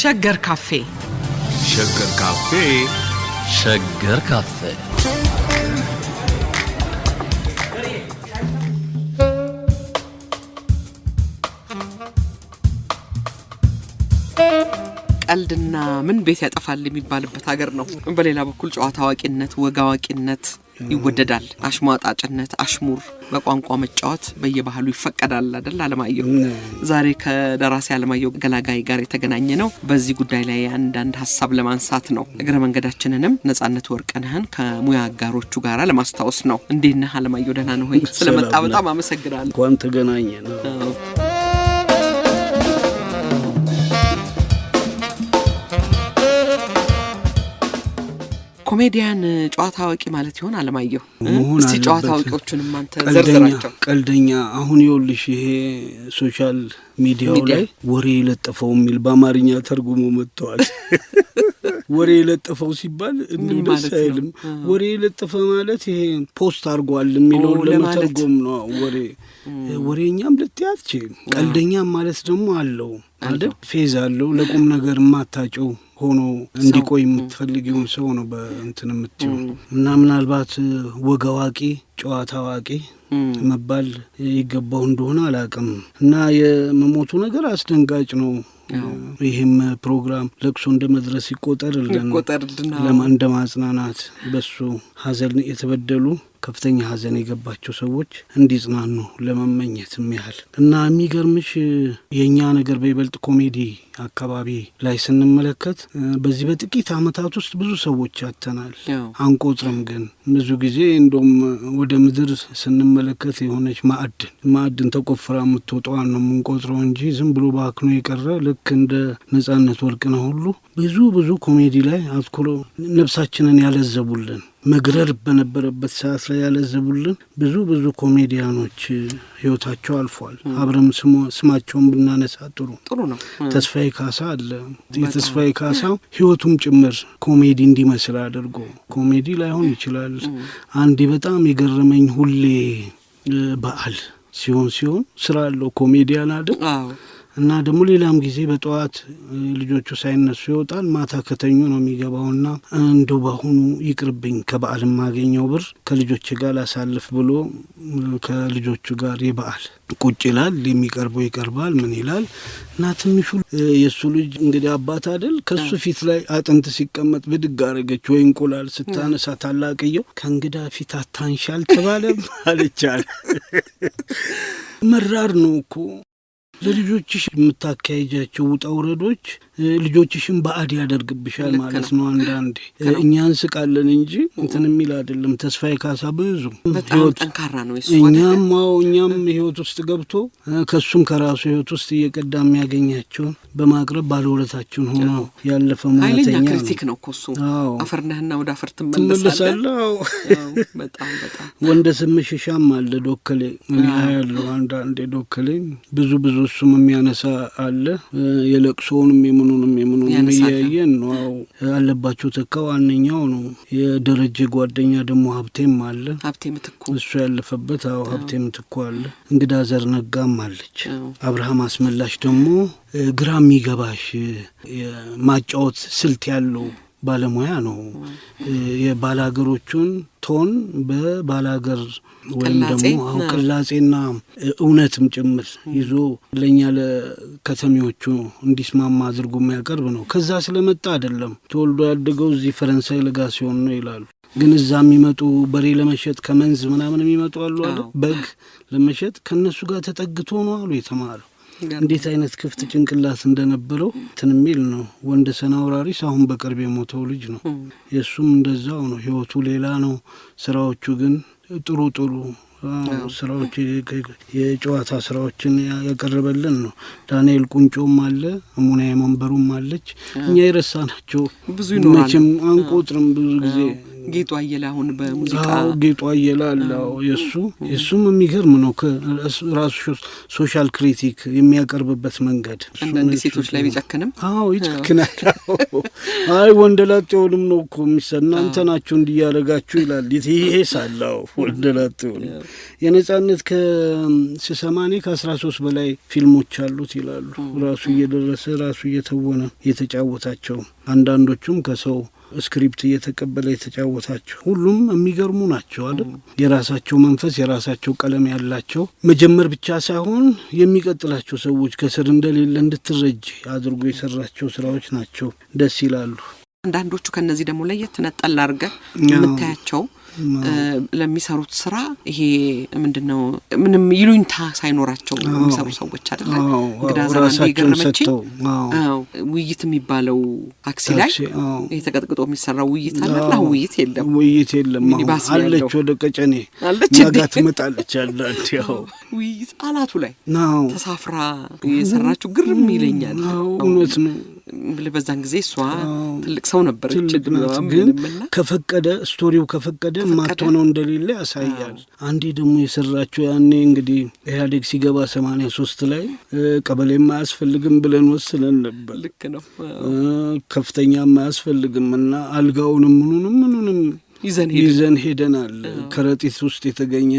ሸገር ካፌ ሸገር ካፌ ሸገር ካፌ ቀልድና ምን ቤት ያጠፋል የሚባልበት ሀገር ነው። በሌላ በኩል ጨዋታ አዋቂነት ወጋ አዋቂነት ይወደዳል። አሽሟጣጭነት አሽሙር በቋንቋ መጫወት በየባህሉ ይፈቀዳል አይደል አለማየሁ? ዛሬ ከደራሲ አለማየሁ ገላጋይ ጋር የተገናኘ ነው። በዚህ ጉዳይ ላይ አንዳንድ ሀሳብ ለማንሳት ነው። እግረ መንገዳችንንም ነጻነት ወርቅነህን ከሙያ አጋሮቹ ጋር ለማስታወስ ነው። እንዴት ነህ አለማየሁ? ደህና ነህ ወይ? ስለመጣ በጣም አመሰግናለሁ። እንኳን ተገናኘን። ኮሜዲያን ጨዋታ አዋቂ ማለት ይሆን አለማየሁ? እስቲ ጨዋታ አዋቂዎቹንም አንተ ዘርዝራቸው። ቀልደኛ አሁን ይኸውልሽ ይሄ ሶሻል ሚዲያው ላይ ወሬ ለጠፈው የሚል በአማርኛ ተርጉሞ መጥቷል። ወሬ ለጠፈው ሲባል እንዴት ደስ አይልም? ወሬ ለጠፈ ማለት ይሄ ፖስት አድርጓል የሚለው ለመተርጎም ነው። ወሬኛም ልትያዝች ቀልደኛም ማለት ደግሞ አለው አይደል? ፌዝ አለው ለቁም ነገር ማታጨው ሆኖ እንዲቆይ የምትፈልጊውን ሰው ነው በእንትን የምትይው። እና ምናልባት ወግ አዋቂ ጨዋታ አዋቂ መባል ይገባው እንደሆነ አላውቅም። እና የመሞቱ ነገር አስደንጋጭ ነው። ይህም ፕሮግራም ለቅሶ እንደመድረስ ይቆጠርልን እንደማጽናናት በሱ ሀዘን የተበደሉ ከፍተኛ ሀዘን የገባቸው ሰዎች እንዲጽናኑ ለመመኘትም ያህል እና የሚገርምሽ የኛ ነገር በይበልጥ ኮሜዲ አካባቢ ላይ ስንመለከት በዚህ በጥቂት አመታት ውስጥ ብዙ ሰዎች አተናል። አንቆጥርም ግን ብዙ ጊዜ እንደውም ወደ ምድር ስንመለከት የሆነች ማዕድን ተቆፍራ የምትወጣው ነው የምንቆጥረው እንጂ ዝም ብሎ ባክኖ የቀረ ልክ እንደ ነጻነት ወርቅነህ ሁሉ ብዙ ኮሜዲ ላይ አትኩሮ ነፍሳችንን ያለዘቡልን መግረር በነበረበት ሰዓት ላይ ያለዘቡልን ብዙ ኮሜዲያኖች ህይወታቸው አልፏል። አብረም ስማቸውን ብናነሳ ጥሩ ነው። ተስፋዬ ካሳ አለ። የተስፋዬ ካሳ ህይወቱም ጭምር ኮሜዲ እንዲመስል አድርጎ ኮሜዲ ላይሆን ይችላል። አንዴ በጣም የገረመኝ ሁሌ በዓል ሲሆን ስራ አለው ኮሜዲያን አይደል? እና ደግሞ ሌላም ጊዜ በጠዋት ልጆቹ ሳይነሱ ይወጣል፣ ማታ ከተኙ ነው የሚገባውና እንደው ባሁኑ ይቅርብኝ ከበዓል ማገኘው ብር ከልጆች ጋር ላሳልፍ ብሎ ከልጆቹ ጋር የበዓል ቁጭ ይላል። የሚቀርበው ይቀርባል ምን ይላል እና ትንሹ የሱ ልጅ እንግዲህ አባት አይደል ከሱ ፊት ላይ አጥንት ሲቀመጥ ብድግ አረገች ወይ እንቁላል ስታነሳ ታላቅየው ከእንግዳ ፊት አታንሻል ተባለ አለቻል። መራር ነው እኮ ለልጆችሽ የምታካሄጃቸው ውጣ ውረዶች ልጆችሽን ባዕድ ያደርግብሻል ማለት ነው። አንዳንዴ እኛ እንስቃለን እንጂ እንትን የሚል አይደለም። ተስፋዬ ካሳ ብዙ በጣም ጠንካራ ነው እሱ። እኛም ህይወት ውስጥ ገብቶ ከሱም ከራሱ ህይወት ውስጥ እየቀዳ የሚያገኛቸውን በማቅረብ ባለውለታችን ሆኖ ያለፈ ሙያተኛ ነው። ክሪቲክ ነው እሱ። አፈርነህና ወደ አፈር ትመለሳለህ። በጣም ወንደስምሽ ሻም አለ ዶከሌ ምን ያለው አንዳንዴ ዶከሌ ብዙ እሱም የሚያነሳ አለ። የለቅሶውንም የምኑንም እያየን ነው አለባቸው። ተካው አንኛው ነው። የደረጀ ጓደኛ ደግሞ ሀብቴም አለ። ሀብቴ ምትኩ እሱ ያለፈበት ሀብቴ ምትኩ አለ። እንግዳ ዘርነጋም አለች። አብርሃም አስመላሽ ደግሞ ግራ የሚገባሽ የማጫወት ስልት ያለው ባለሙያ ነው። የባላገሮቹን ቶን በባላገር ወይም ደግሞ ቅላጼና እውነትም ጭምር ይዞ ለኛ ለከተሜዎቹ እንዲስማማ አድርጎ የሚያቀርብ ነው። ከዛ ስለመጣ አይደለም ተወልዶ ያደገው እዚህ ፈረንሳይ ለጋሲዮን ነው ይላሉ። ግን እዛ የሚመጡ በሬ ለመሸጥ ከመንዝ ምናምን የሚመጡ አሉ አይደል? በግ ለመሸጥ ከነሱ ጋር ተጠግቶ ነው አሉ የተማረው። እንዴት አይነት ክፍት ጭንቅላት እንደነበረው ትንሚል ነው። ወንደሰን አውራሪስ አሁን በቅርብ የሞተው ልጅ ነው። የሱም እንደዛው ነው። ህይወቱ ሌላ ነው። ስራዎቹ ግን ጥሩ ስራዎች የጨዋታ ስራዎችን ያቀርበልን ነው። ዳንኤል ቁንጮም አለ፣ ሙናዬ መንበሩም አለች። እኛ የረሳናቸው ብዙ ይኖራል። መቼም አንቆጥርም ብዙ ጊዜ ጌጡ አየለ አሁን በሙዚቃ ጌጡ አየለ አለው የሱም የሚገርም ነው። ከራሱ ሶሻል ክሪቲክ የሚያቀርብበት መንገድ አንዳንድ ሴቶች ላይ ቢጨክንም ይጨክናል። አይ ወንደላጤውንም ነው እኮ እናንተ ናችሁ እንዲያረጋችሁ ይላል። ይሄ ሳላው ወንደላጤው የነጻነት ከ80 ከ13 በላይ ፊልሞች አሉት ይላሉ። ራሱ እየደረሰ ራሱ እየተወነ የተጫወታቸው አንዳንዶቹም ከሰው ስክሪፕት እየተቀበለ የተጫወታቸው ሁሉም የሚገርሙ ናቸው አይደል? የራሳቸው መንፈስ የራሳቸው ቀለም ያላቸው መጀመር ብቻ ሳይሆን የሚቀጥላቸው ሰዎች ከስር እንደሌለ እንድትረጅ አድርጎ የሰራቸው ስራዎች ናቸው። ደስ ይላሉ። አንዳንዶቹ ከነዚህ ደግሞ ለየት ነጠል አድርገህ የምታያቸው ለሚሰሩት ስራ ይሄ ምንድነው ምንም ይሉኝታ ሳይኖራቸው የሚሰሩ ሰዎች አይደል? እንግዲህ አዛራንዴ ገረመችኝ። ውይይት የሚባለው ታክሲ ላይ የተቀጥቅጦ የሚሰራው ውይይት አለ። ውይይት የለም አለች። ወደ ቀጨኔ ነገ ትመጣለች አላት። ያው ውይይት አላቱ ላይ ተሳፍራ የሰራችው ግርም ይለኛል። እውነት ነው። በዛን ጊዜ እሷ ትልቅ ሰው ነበረች። ግን ከፈቀደ ስቶሪው ከፈቀደ ማጥቶነው እንደሌለ ያሳያል። አንዴ ደግሞ የሰራቸው ያኔ እንግዲህ ኢህአዴግ ሲገባ 83 ላይ ቀበሌም አያስፈልግም ብለን ወስነን ነበር። ልክ ነው። ከፍተኛም አያስፈልግም እና አልጋውንም ምኑንም ይዘን ሄደናል። ከረጢት ውስጥ የተገኘ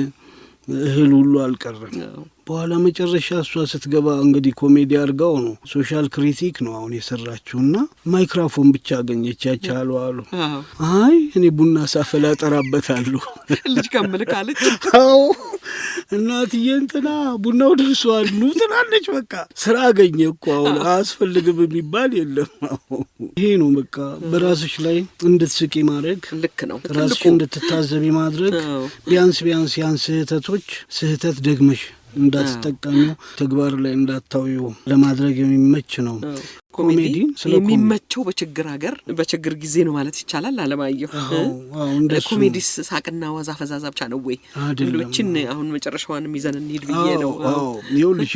እህል ሁሉ አልቀረም። በኋላ መጨረሻ እሷ ስትገባ እንግዲህ ኮሜዲ አርጋው ነው ሶሻል ክሪቲክ ነው አሁን የሰራችውና ማይክሮፎን ብቻ አገኘች። ያቻሉ አሉ አይ እኔ ቡና ሳፈላ ጠራበታለሁ ልጅ ከምልካለች። አዎ እናትዬ እንትና ቡናው ደርሷል ኑ ትላለች። በቃ ስራ አገኘ እኮ አሁን አያስፈልግም የሚባል የለም። ይሄ ነው በቃ በራስሽ ላይ እንድትስቂ ማድረግ። ልክ ነው። ራስሽ እንድትታዘቢ ማድረግ። ቢያንስ ያን ስህተት ደግመሽ እንዳትጠቀሚው ተግባር ላይ እንዳታውዩ ለማድረግ የሚመች ነው። ኮሜዲ የሚመቸው በችግር ሀገር በችግር ጊዜ ነው ማለት ይቻላል። አለማየሁ ኮሜዲስ ሳቅና ዋዛ ፈዛዛ ብቻ ነው ወይ? ሌሎችን አሁን መጨረሻዋንም ይዘን እንሂድ ብዬ ነው። ይኸውልሽ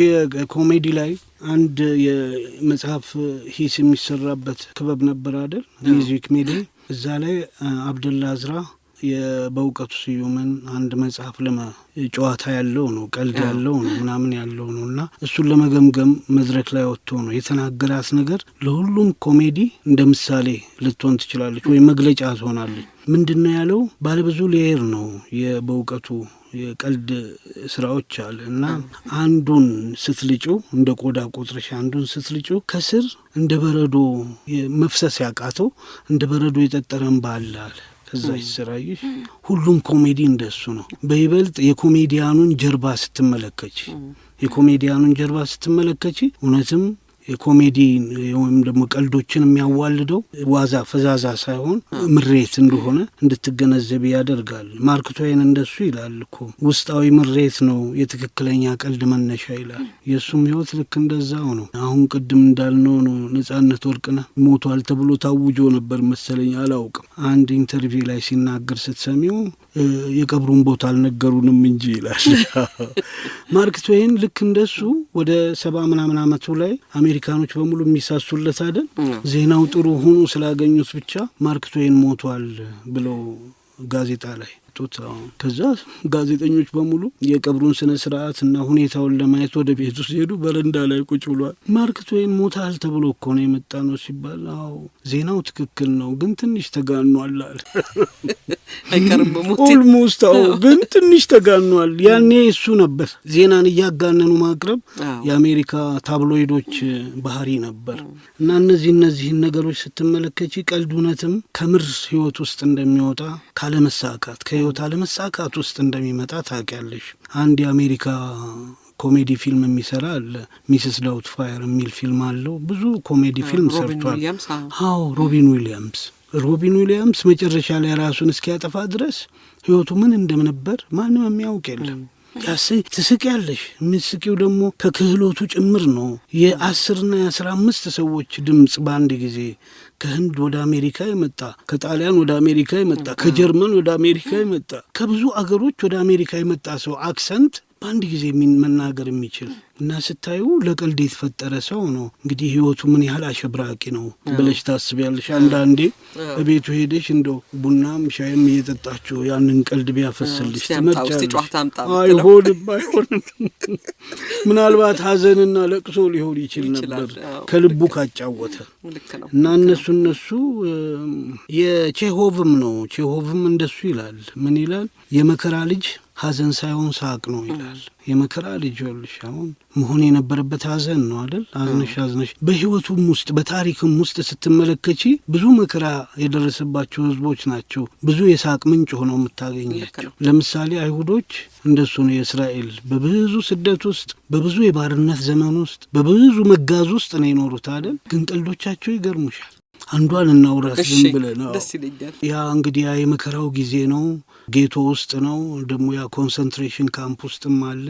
ኮሜዲ ላይ አንድ የመጽሐፍ ሂስ የሚሰራበት ክበብ ነበር አይደል? ሚውዚክ ሜዲ እዛ ላይ አብደላ አዝራ የበእውቀቱ ስዩምን አንድ መጽሐፍ ጨዋታ ያለው ነው ቀልድ ያለው ነው ምናምን ያለው ነውና እሱን ለመገምገም መድረክ ላይ ወጥቶ ነው የተናገራት ነገር ለሁሉም ኮሜዲ እንደ ምሳሌ ልትሆን ትችላለች ወይ መግለጫ ትሆናለች። ምንድነው ያለው? ባለብዙ ሌየር ነው የበእውቀቱ የቀልድ ስራዎች አለ እና አንዱን ስትልጩ እንደ ቆዳ ቆጥረሽ አንዱን ስትልጩ ከስር እንደ በረዶ መፍሰስ ያቃተው እንደ በረዶ የጠጠረን ባላል ከዛ ይሰራይሽ። ሁሉም ኮሜዲ እንደሱ ነው። በይበልጥ የኮሜዲያኑን ጀርባ ስትመለከቺ እውነትም የኮሜዲ ወይም ደግሞ ቀልዶችን የሚያዋልደው ዋዛ ፈዛዛ ሳይሆን ምሬት እንደሆነ እንድትገነዘብ ያደርጋል። ማርክ ትዌን እንደሱ ይላል እኮ ውስጣዊ ምሬት ነው የትክክለኛ ቀልድ መነሻ ይላል። የሱም ህይወት ልክ እንደዛው ነው። አሁን ቅድም እንዳልነው ነው ነጻነት ወርቅነህ ሞቷል ተብሎ ታውጆ ነበር መሰለኝ አላውቅም። አንድ ኢንተርቪው ላይ ሲናገር ስትሰሚው የቀብሩን ቦታ አልነገሩንም እንጂ ይላል። ማርክ ትዌን ልክ እንደሱ ወደ 70 ምናምን አመቱ ላይ አሜሪካኖች በሙሉ የሚሳሱለት አይደል? ዜናው ጥሩ ሆኖ ስላገኙት ብቻ ማርክ ትዌን ሞቷል ብለው ጋዜጣ ላይ ጡት። ከዛ ጋዜጠኞች በሙሉ የቀብሩን ስነ ስርዓት እና ሁኔታውን ለማየት ወደ ቤቱ ሲሄዱ በረንዳ ላይ ቁጭ ብሏል። ማርክ ትዌን ሞታል ተብሎ እኮ ነው የመጣ ነው ሲባል አዎ ዜናው ትክክል ነው ግን ትንሽ ተጋኗል አለ። አይቀርም ሞት ኦልሞስት አዎ ግን ትንሽ ተጋኗል። ያኔ እሱ ነበር ዜናን እያጋነኑ ማቅረብ የአሜሪካ ታብሎይዶች ባህሪ ነበር። እና እነዚህን ነገሮች ስትመለከቺ ቀልድ እውነትም ከምር ህይወት ውስጥ እንደሚወጣ ካለመሳካት ከህይወት አለመሳካት ውስጥ እንደሚመጣ ታውቂያለሽ። አንድ የአሜሪካ ኮሜዲ ፊልም የሚሰራ አለ ሚስስ ዳውት ፋየር የሚል ፊልም አለው። ብዙ ኮሜዲ ፊልም ሰርቷል። አዎ ሮቢን ዊሊያምስ መጨረሻ ላይ ራሱን እስኪያጠፋ ድረስ ህይወቱ ምን እንደነበር ማንም የሚያውቅ የለም። ትስቂያለሽ። የምትስቂው ደግሞ ከክህሎቱ ጭምር ነው። የ10ና የ15 ሰዎች ድምጽ በአንድ ጊዜ ከህንድ ወደ አሜሪካ የመጣ ከጣሊያን ወደ አሜሪካ የመጣ ከጀርመን ወደ አሜሪካ የመጣ ከብዙ አገሮች ወደ አሜሪካ የመጣ ሰው አክሰንት በአንድ ጊዜ መናገር የሚችል እና ስታዩ ለቀልድ የተፈጠረ ሰው ነው። እንግዲህ ህይወቱ ምን ያህል አሸብራቂ ነው ብለሽ ታስቢያለሽ። አንዳንዴ በቤቱ ሄደሽ እንደው ቡናም ሻይም እየጠጣችሁ ያንን ቀልድ ቢያፈስልሽ ትመጫለሽ። አይሆንም። ምናልባት ሀዘንና ለቅሶ ሊሆን ይችል ነበር ከልቡ ካጫወተ እና እነሱ የቼሆቭም ነው። ቼሆቭም እንደሱ ይላል። ምን ይላል? የመከራ ልጅ ሀዘን ሳይሆን ሳቅ ነው ይላል። የመከራ ልጅ ወልሽ አሁን መሆን የነበረበት ሀዘን ነው አይደል? አዝነሽ በህይወቱም ውስጥ በታሪክም ውስጥ ስትመለከቺ ብዙ መከራ የደረሰባቸው ህዝቦች ናቸው ብዙ የሳቅ ምንጭ ሆነው የምታገኛቸው። ለምሳሌ አይሁዶች እንደሱ ነው። የእስራኤል በብዙ ስደት ውስጥ በብዙ የባርነት ዘመን ውስጥ በብዙ መጋዝ ውስጥ ነው የኖሩት አይደል? ግን ቀልዶቻቸው ይገርሙሻል። አንዷን እናውራስ ዝም ብለን ነው። ያ እንግዲህ ያ የመከራው ጊዜ ነው። ጌቶ ውስጥ ነው ደግሞ ያ ኮንሰንትሬሽን ካምፕ ውስጥም አለ።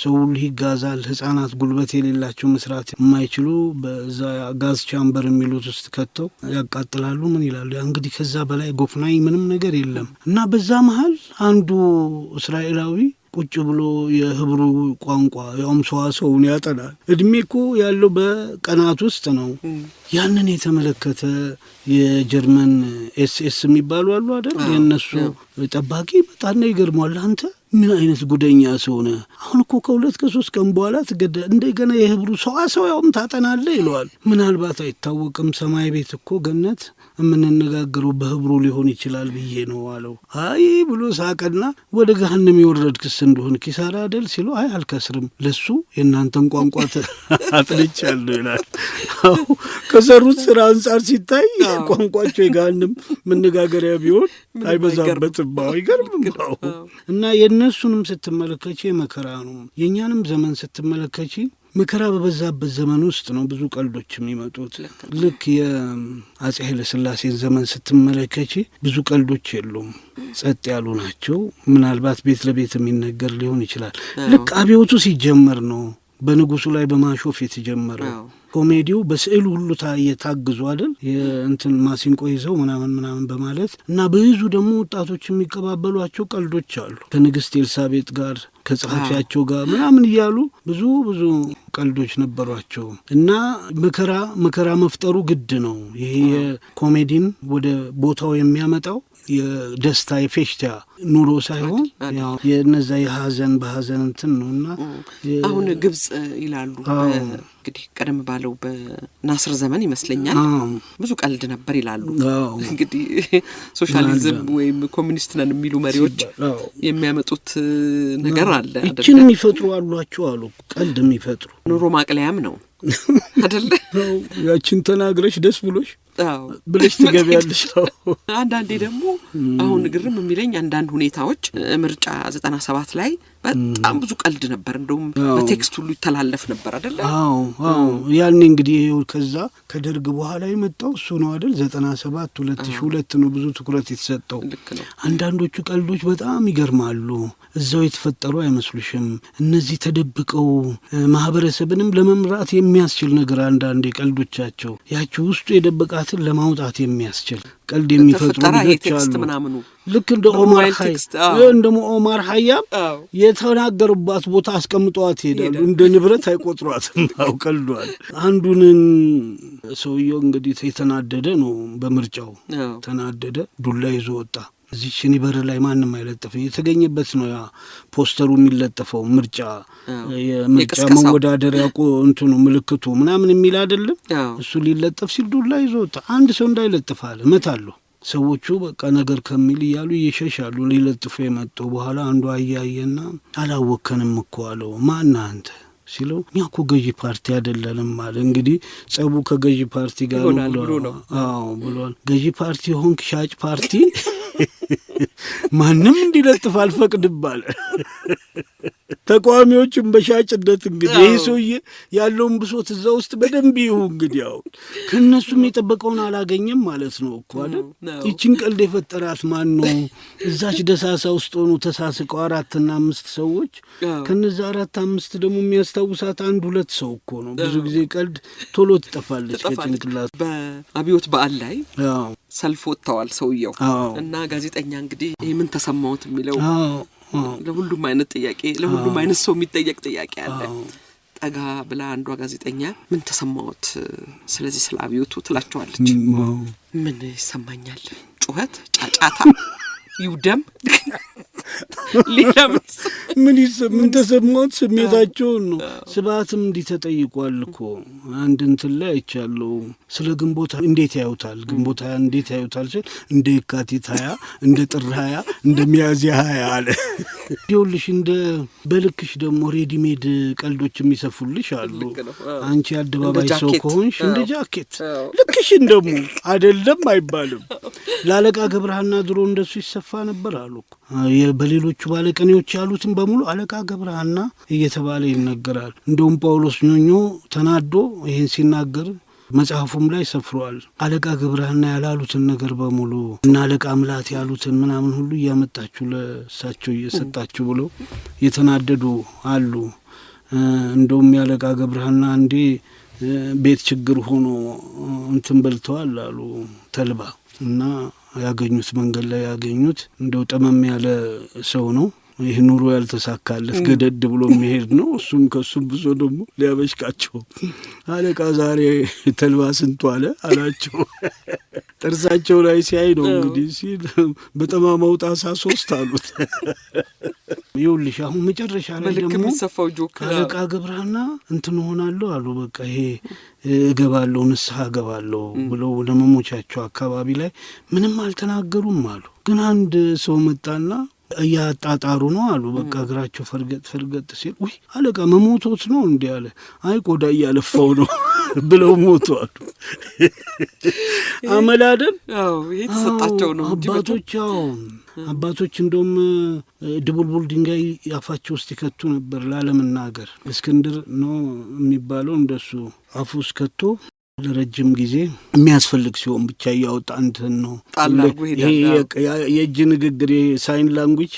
ሰው ሁሉ ይጋዛል። ህጻናት ጉልበት የሌላቸው መስራት የማይችሉ በዛ ጋዝ ቻምበር የሚሉት ውስጥ ከተው ያቃጥላሉ። ምን ይላሉ? ያ እንግዲህ ከዛ በላይ ጎፍናኝ ምንም ነገር የለም። እና በዛ መሀል አንዱ እስራኤላዊ ቁጭ ብሎ የህብሩ ቋንቋ ያውም ሰዋሰውን ያጠናል። እድሜ እኮ ያለው በቀናት ውስጥ ነው። ያንን የተመለከተ የጀርመን ኤስኤስ የሚባሉ አሉ አይደል? የነሱ ጠባቂ በጣም ይገርማል። አንተ ምን አይነት ጉደኛ ሰው ነህ? አሁን እኮ ከ2 ከ3 ቀን በኋላ እንደገና የህብሩ ሰዋሰው ያውም ታጠናለህ ይለዋል። ምናልባት አይታወቅም፣ ሰማይ ቤት እኮ ገነት የምንነጋገረው በህብሩ ሊሆን ይችላል ብዬ ነው አለው። አይ ብሎ ሳቀና ወደ ገሃነም የወረድክስ እንደሆን ኪሳራ አይደል ሲለው፣ አይ አልከስርም፣ ለሱ የእናንተን ቋንቋ አጥልቻለሁ ይላል። ከሰሩት ስራ አንጻር ሲታይ ቋንቋቸው የገሃነም መነጋገሪያ ቢሆን አይበዛበትም። ይገርምም። እና የእነሱንም ስትመለከቺ መከራ ነው። የእኛንም ዘመን ስትመለከቺ መከራ በበዛበት ዘመን ውስጥ ነው ብዙ ቀልዶች የሚመጡት። ልክ የአጼ ኃይለ ሥላሴን ዘመን ስትመለከቺ ብዙ ቀልዶች የሉም፣ ጸጥ ያሉ ናቸው። ምናልባት ቤት ለቤት የሚነገር ሊሆን ይችላል። ልክ አብዮቱ ሲጀመር ነው በንጉሱ ላይ በማሾፍ የተጀመረው። ኮሜዲው በስዕል ሁሉ ታግዙ አይደል? የእንትን ማሲንቆ ይዘው ምናምን በማለት እና ብዙ ደግሞ ወጣቶች የሚቀባበሏቸው ቀልዶች አሉ። ከንግስት ኤልሳቤጥ ጋር ከጸሐፊያቸው ጋር ምናምን እያሉ ብዙ ቀልዶች ነበሯቸው። እና መከራ መፍጠሩ ግድ ነው። ይሄ የኮሜዲን ወደ ቦታው የሚያመጣው የደስታ የፌሽታ ኑሮ ሳይሆን ያው የነዛ የሀዘን በሀዘን እንትን ነውና አሁን ግብጽ ይላሉ እንግዲህ ቀደም ባለው በናስር ዘመን ይመስለኛል ብዙ ቀልድ ነበር ይላሉ። እንግዲህ ሶሻሊዝም ወይም ኮሙኒስት ነን የሚሉ መሪዎች የሚያመጡት ነገር አለ አይደል? እቺን የሚፈጥሩ አሏቸው አሉ ቀልድ የሚፈጥሩ ኑሮ ማቅለያም ነው አይደል? ያቺን ተናግረሽ ደስ ብለሽ ትገቢያለሽ። አንዳንዴ ደግሞ አሁን ግርም የሚለኝ አንዳንድ ሁኔታዎች ምርጫ 97 ላይ በጣም ብዙ ቀልድ ነበር። እንደውም በቴክስት ሁሉ ይተላለፍ ነበር አይደል? ያኔ እንግዲህ ከዛ ከደርግ በኋላ የመጣው እሱ ነው አይደል? 97 2002 ነው ብዙ ትኩረት የተሰጠው። አንዳንዶቹ ቀልዶች በጣም ይገርማሉ። እዛው የተፈጠሩ አይመስሉሽም? እነዚህ ተደብቀው ማህበረሰብንም ለመምራት የሚያስችል ነገር አንዳንዴ ቀልዶቻቸው ያቺ ውስጡ የደበቃትን ለማውጣት የሚያስችል ቀልድ የሚፈጥሩ ልጆች አሉ። ልክ እንደ ኦማር ሀያም የተናገሩባት ቦታ አስቀምጠዋት ይሄዳሉ። እንደ ንብረት አይቆጥሯትም። ቀልዷል። አንዱን ሰውየው እንግዲህ የተናደደ ነው በምርጫው ተናደደ፣ ዱላ ይዞ ወጣ። እዚህ ሽኒ በር ላይ ማንም አይለጥፍም። የተገኘበት ነው ያ ፖስተሩ የሚለጠፈው ምርጫ የምርጫ መወዳደሪያ እንትኑ ምልክቱ ምናምን የሚል አይደለም። እሱ ሊለጠፍ ሲል ዱላ ይዞ ወጣ። አንድ ሰው እንዳይለጥፋል እመታለሁ። ሰዎቹ በቃ ነገር ከሚል እያሉ ይሸሻሉ። ሊለጥፉ የመጡ በኋላ አንዱ አያየና አላወከንም እኮ አለው። ማን አንተ ሲለው እኛ እኮ ገዢ ፓርቲ አይደለንም አለ። እንግዲህ ጸቡ ከገዢ ፓርቲ ጋር ነው ብሏል። ገዢ ፓርቲ ሆንክ ሻጭ ፓርቲ ማንም እንዲለጥፍ አልፈቅድም አለ። ተቃዋሚዎችም በሻጭነት እንግዲህ ይህ ሰውዬ ያለውን ብሶት እዛ ውስጥ በደንብ ይሁ እንግዲህ ያው ከእነሱም የጠበቀውን አላገኘም ማለት ነው እኮ አይደል? ይችን ቀልድ የፈጠራት ማን ነው? እዛች ደሳሳ ውስጥ ሆኑ ተሳስቀው 4 እና 5 ሰዎች ከነዛ 4 5 ደግሞ የሚያስታውሳት 1 2 ሰው እኮ ነው። ብዙ ጊዜ ቀልድ ቶሎ ትጠፋለች ከጭንቅላት። በአብዮት በዓል ላይ ሰልፍ ወጥተዋል ሰውየው እና ጋዜጠኛ እንግዲህ ምን ተሰማውት የሚለው ለሁሉም አይነት ጥያቄ ለሁሉም አይነት ሰው የሚጠየቅ ጥያቄ አለ። ጠጋ ብላ አንዷ ጋዜጠኛ ምን ተሰማዎት ስለዚህ ስለ አብዮቱ ትላቸዋለች። ምን ይሰማኛል? ጩኸት፣ ጫጫታ፣ ይውደም ምን ተሰማዎት? ስሜታቸውን ነው። ስብሐትም እንዲህ ተጠይቋል እኮ አንድ እንትን ላይ አይቻለሁ። ስለ ግንቦት እንዴት ያዩታል? ግንቦት 20 እንዴት ያዩታል ሲል እንደ የካቲት 20 እንደ ጥር 20 እንደ ሚያዝያ 20 አለ። ይኸውልሽ እንደ በልክሽ ደግሞ ሬዲሜድ ቀልዶች የሚሰፉልሽ አሉ። አንቺ አደባባይ ሰው ከሆንሽ እንደ ጃኬት ልክሽን ደግሞ አይደለም አይባልም። ለአለቃ ገብረሃና ድሮ እንደሱ ይሰፋ ነበር አሉ። በሌሎቹ ባለቀኔዎች ያሉትን በሙሉ አለቃ ገብረሃና እየተባለ ይነገራል። እንደውም ጳውሎስ ኞኞ ተናዶ ይሄን ሲናገር መጽሐፉም ላይ ሰፍሯል። አለቃ ገብረሃና ያላሉትን ነገር በሙሉ እና አለቃ ምላት ያሉትን ምናምን ሁሉ እያመጣችሁ ለእሳቸው እየሰጣችሁ ብሎ የተናደዱ አሉ። እንደውም ያለቃ ገብረሃና እንዴ ቤት ችግር ሆኖ እንትን በልተዋል አሉ ተልባ እና ያገኙት መንገድ ላይ ያገኙት እንደው ጠመም ያለ ሰው ነው። ይህ ኑሮ ያልተሳካለት ገደድ ብሎ የሚሄድ ነው። እሱም ከሱም ብዙ ደግሞ ሊያበሽቃቸው አለቃ ዛሬ ተልባ ስንቱ አለ አላቸው። ጥርሳቸው ላይ ሲያይ ነው እንግዲህ ሲል በጠማማው ጣሳ 3 አሉት። ይኸውልሽ አሁን መጨረሻ ላይ ደግሞ አለቃ ገብረሃና እንትን ሆናለሁ አሉ። በቃ ይሄ እገባለሁ ንስሐ እገባለሁ ብለው ለመሞቻቸው አካባቢ ላይ ምንም አልተናገሩም አሉ። ግን አንድ ሰው መጣና እያጣጣሩ ነው አሉ። በቃ እግራቸው ፈርገጥ ሲል ውይ አለቃ መሞቶት ነው እንዲህ አለ። አይ ቆዳ እያለፋው ነው ብለው ሞቱ አሉ። አመላደን ይሄ ተሰጣቸው ነው አባቶች እንደውም ድቡልቡል ድንጋይ ያፋቸው ውስጥ ይከቱ ነበር ላለመናገር። እስክንድር ነው የሚባለው እንደሱ አፉ ውስጥ ከቶ ለረጅም ጊዜ የሚያስፈልግ ሲሆን ብቻ እያወጣ እንትን ነው። ይሄ የእጅ ንግግር የሳይን ላንጉጅ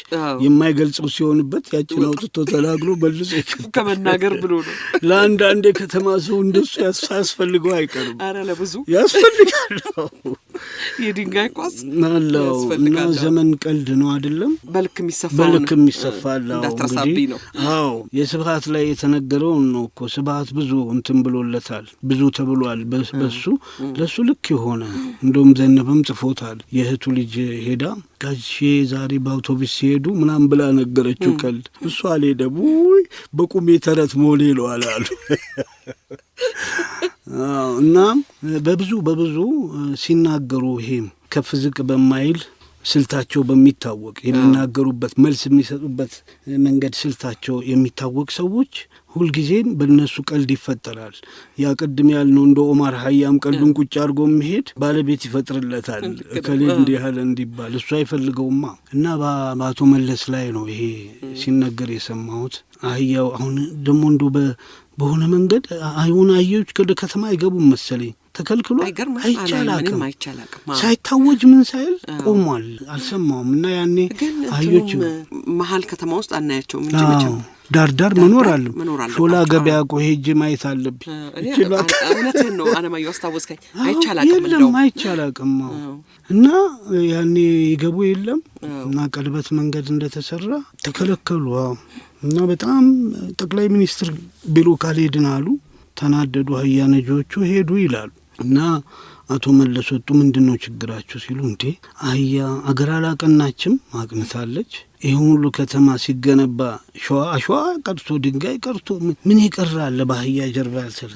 የማይገልጸው ሲሆንበት ያችን አውጥቶ ተናግሮ መልሶ ከመናገር ብሎ ነው። ለአንዳንድ የከተማ ሰው እንደሱ ያስፈልገው አይቀርም። ኧረ ለብዙ ያስፈልጋል። የድንጋይ ኳስ አለው እና ዘመን ቀልድ ነው አይደለም። በልክ የሚሰፋል እንዳትረሳብኝ ነው። አዎ የስብሐት ላይ የተነገረውን ነው እኮ። ስብሐት ብዙ እንትን ብሎለታል፣ ብዙ ተብሏል በሱ ለሱ ልክ የሆነ እንደውም ዘነበም ጽፎታል። የእህቱ ልጅ ሄዳ ጋሼ ዛሬ በአውቶቡስ ሲሄዱ ምናምን ብላ ነገረችው ቀልድ። እሱ አልሄደም ውይ በቁሜ ተረት ሞሌ ይለዋል አሉ። እና በብዙ ሲናገሩ ይሄም ከፍ ዝቅ በማይል ስልታቸው በሚታወቅ የሚናገሩበት መልስ የሚሰጡበት መንገድ ስልታቸው የሚታወቅ ሰዎች ሁልጊዜም በእነሱ ቀልድ ይፈጠራል። ያ ቅድም ያልነው እንደ ኦማር ሀያም ቀልዱን ቁጭ አድርጎ የሚሄድ ባለቤት ይፈጥርለታል። ከሌ እንዲህ ያለ እንዲባል እሱ አይፈልገውማ። እና በአቶ መለስ ላይ ነው ይሄ ሲነገር የሰማሁት። አህያው አሁን ደግሞ እንዶ በሆነ መንገድ አህዮች ወደ ከተማ አይገቡም መሰለኝ ተከልክሎ አይቻላቅም ሳይታወጅ ምን ሳይል ቆሟል። አልሰማውም። እና ያኔ አህዮች መሀል ከተማ ውስጥ አናያቸውም እንጂ መቼም ዳር መኖር አለ። ሾላ ገበያ ቆይ ሄጄ ማየት አለብኝ። እውነትህን ነው አለማየሁ አስታወስከኝ። አይቻላቅም እና ያኔ ይገቡ የለም እና ቀለበት መንገድ እንደተሰራ ተከለከሉ። እና በጣም ጠቅላይ ሚኒስትር ቢሮ ካልሄድን አሉ። ተናደዱ። አህያ ነጂዎቹ ሄዱ ይላሉ። እና አቶ መለስ ወጡ። ምንድነው ችግራችሁ ሲሉ እንዴ አህያ አገር አላቀናችም አቅንታለች። ይሄ ሁሉ ከተማ ሲገነባ አሸዋ ቀርቶ ድንጋይ ቀርቶ ምን ይቀራል በአህያ ጀርባ ያልሰራ።